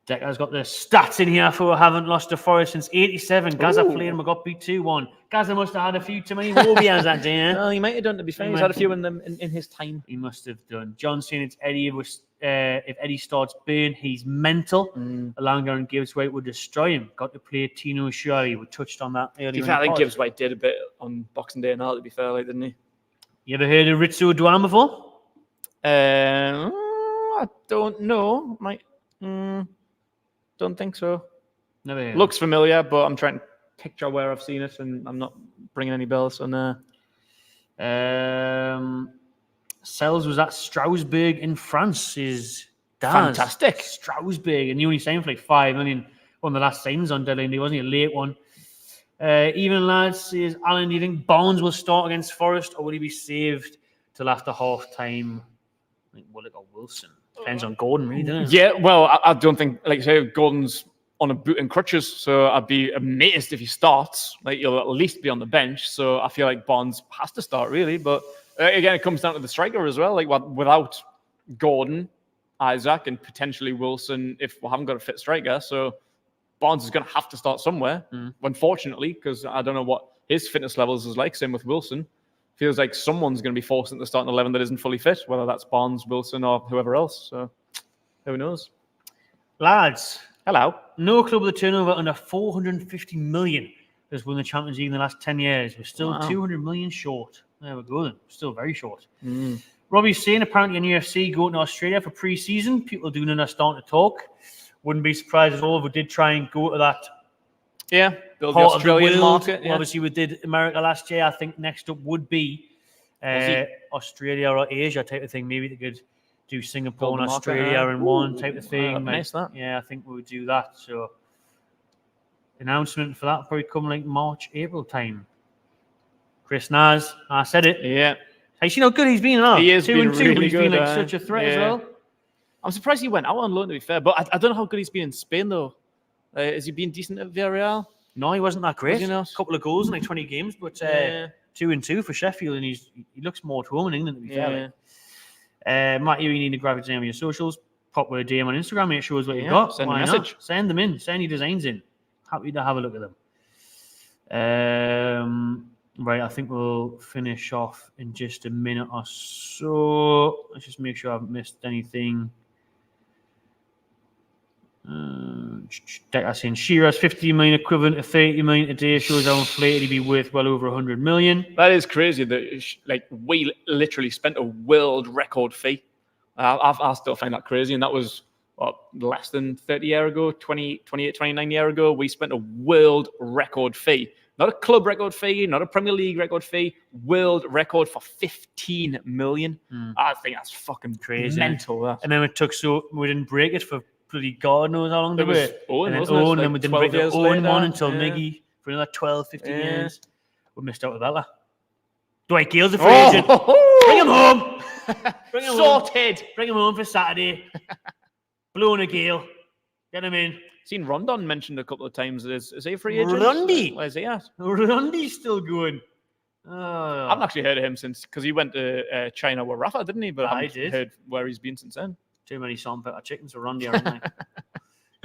Decker's got the stats in here for haven't lost to Forest since 87. Gaza played and we got beat 2-1. Gaza must have had a few too many more beers that day. Eh? No, he might have done, to be fair. He's had a few in them in his time. He must have done. John saying it's Eddie. If Eddie starts Burn, he's mental. Alanga and Gibbs White would destroy him. Got to play Tino Shari. We touched on that earlier. I think Gibbs White did a bit on Boxing Day and all, to be fair, like, didn't he? You ever heard of Ritsu Duan before? I don't know. Don't think so. Never heard. Looks familiar, but I'm trying to picture where I've seen it, and I'm not bringing any bells. So no. Sells was at Strasbourg in France. Is fantastic. Strasbourg, and he only signed for like 5 million. One of the last signings on deadline day, wasn't he? A late one. Even lads says, Alan, do you think Barnes will start against Forest, or will he be saved till after half time? I think Willock or Wilson. Depends on Gordon, really, doesn't it? Yeah, well, I don't think, like I say, Gordon's on a boot and crutches, so I'd be amazed if he starts. Like, he'll at least be on the bench, so I feel like Barnes has to start, really. But again, it comes down to the striker as well. Like, without Gordon, Isaac, and potentially Wilson, if we haven't got a fit striker, so Barnes is going to have to start somewhere, unfortunately, because I don't know what his fitness levels is like. Same with Wilson. Feels like someone's going to be forced into the starting 11 that isn't fully fit, whether that's Barnes, Wilson, or whoever else. So, who knows? Lads. Hello. No club with a turnover under 450 million has won the Champions League in the last 10 years. We're still 200 million short. There we go then. Still very short. Robbie's saying apparently in UFC going to Australia for pre-season. People doing it are starting to talk. Wouldn't be surprised at all if we did try and go to that. Yeah, build the part Australian of the world. market. Yeah. Obviously, we did America last year. I think next up would be Australia or Asia type of thing. Maybe they could do Singapore and Australia in one type of thing. Nice that. Yeah, I think we would do that. So, announcement for that will probably come like March, April time. Chris Naz, I said it. Yeah. Hey, you know how good he's been. He is 2 and 2, really but he's good, been like such a threat as well. I'm surprised he went out on loan, to be fair. But I don't know how good he's been in Spain, though. Has he been decent at Villarreal? No, he wasn't that great. Was he not? A couple of goals in like 20 games, but 2 and 2 for Sheffield, and he looks more to home in England, to be fair. Matt, you need to grab his name on your socials. Pop with a DM on Instagram. It shows what you've got. Send a Why message. not? Send them in. Send your designs in. Happy to have a look at them. Right, I think we'll finish off in just a minute or so. Let's just make sure I haven't missed anything. That's in Shearer's 50 million equivalent to 30 million today shows how inflated he'd be worth well over 100 million. That is crazy. That we literally spent a world record fee. I still find that crazy, and that was less than 30 years ago, 28, 29 years ago. We spent a world record fee, not a club record fee, not a Premier League record fee, world record for 15 million. I think that's fucking crazy, mental. That. And then it took we didn't break it for bloody God knows how long they were. Owen, and then Owen, and we didn't break the Owen one until Miggy for another 12, 15 years. We missed out with that. Dwight Gale's a free agent. Bring him home. Bring him Sorted. Bring him home for Saturday. Blowing a Gale. Get him in. Seen Rondon mentioned a couple of times. Is he a free agent? Rundy. Where's he at? Rundy's still going. I haven't actually heard of him since, because he went to China with Rafa, didn't he? But I haven't heard where he's been since then. Too many salt and pepper chickens for Rundy, aren't they?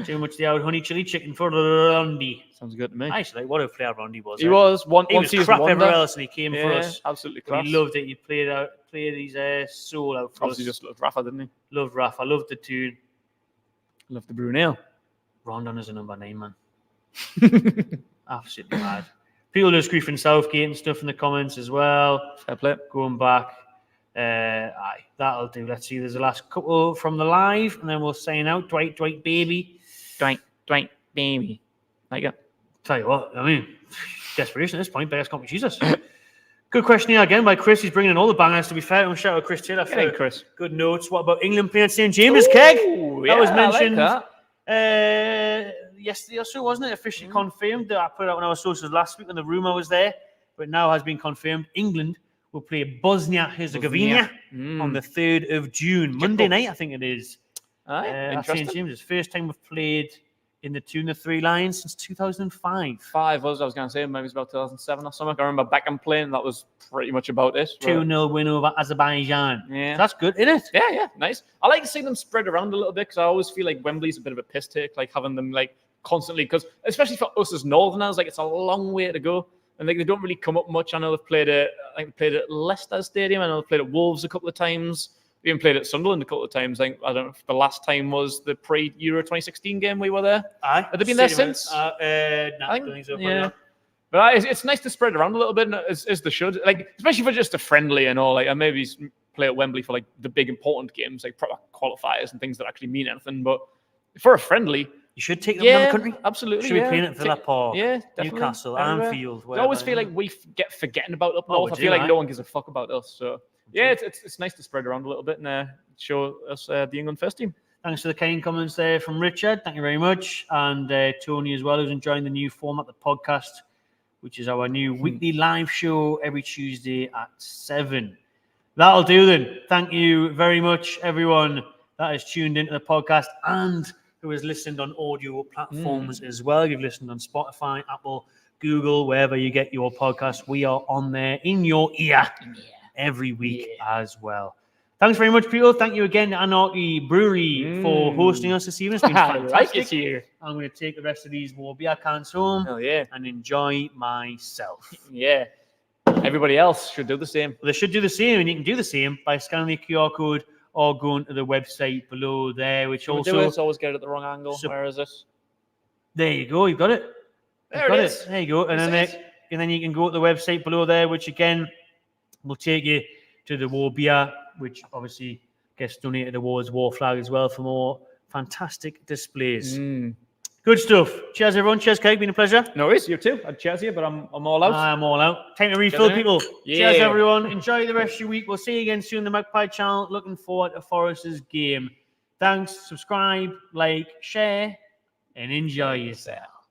Too much the old honey chili chicken for Rundy. Sounds good to me. Actually, what a player Rundy was. He was. He was crap everywhere else, and he came for us. Absolutely crap. He loved it. He played his soul out for Obviously, us. just loved Rafa, didn't he? Loved Rafa. Loved the tune. Loved the Brunel. Rondon is a number 9, man. Absolutely mad. People just griefing Southgate and stuff in the comments as well. Fair play. Going back. Aye, that'll do. Let's see. There's the last couple from the live, and then we'll sign out. Dwight baby. Dwight baby. Like it. Tell you what, I mean, desperation at this point. Beggars can't be Jesus. Good question here again by Chris. He's bringing in all the bangers. To be fair, I'm shout out Chris Taylor for Chris. Good notes. What about England playing at St James's, Keg? That was mentioned yesterday or so, wasn't it? Officially confirmed. I put it out on our socials last week when the rumour was there, but now has been confirmed. England will play Bosnia-Herzegovina on the 3rd of June. Monday night, I think it is. At St James's. First time we've played in the 2 and the 3 lines since 2005. I was going to say, maybe it's about 2007 or something. I remember back and playing, that was pretty much about it. 2-0 win over Azerbaijan. Yeah. So that's good, isn't it? Yeah, nice. I like to see them spread around a little bit, because I always feel like Wembley's a bit of a piss take, like having them like constantly, because especially for us as Northerners, like it's a long way to go. And like they don't really come up much. I know they've played at Leicester Stadium. I know they've played at Wolves a couple of times. We even played at Sunderland a couple of times. I don't know if the last time was the pre-Euro 2016 game we were there. Aye. Have they been there since? I think so. Yeah. But it's nice to spread around a little bit, as they should. Like, especially for just a friendly and all. Like, I maybe play at Wembley for like the big important games, like proper qualifiers and things that actually mean anything. But for a friendly, you should take them around the country. Absolutely. Should be playing at Villa Park, Newcastle, Anfield. I always feel like we get forgetting about up north. I feel like no one gives a fuck about us. So yeah, it's nice to spread around a little bit and show us the England first team. Thanks for the kind comments there from Richard. Thank you very much. And Tony as well, who's enjoying the new format, the podcast, which is our new weekly live show every Tuesday at 7. That'll do then. Thank you very much, everyone that has tuned into the podcast and who has listened on audio platforms as well. You've listened on Spotify, Apple, Google, wherever you get your podcast. We are on there in your ear every week as well. Thanks very much, people. Thank you again to Anarchy Brewery for hosting us this evening. It's been fantastic. Here. I'm going to take the rest of these more beer cans home and enjoy myself. Yeah. Everybody else should do the same. Well, they should do the same, and you can do the same by scanning the QR code or going to the website below there, which It's always get it at the wrong angle. Where is it? There you go. You've got it. There it is. There you go. And then you can go to the website below there, which again will take you to the War Beer, which obviously gets donated towards War Flag as well for more fantastic displays. Good stuff. Cheers, everyone. Cheers, Kate. Been a pleasure. No worries. You too. I'd cheers you, but I'm all out. I'm all out. Time to refill, people. Yeah. Cheers, everyone. Enjoy the rest of your week. We'll see you again soon on the Magpie channel. Looking forward to Forest's game. Thanks. Subscribe, like, share, and enjoy yourself.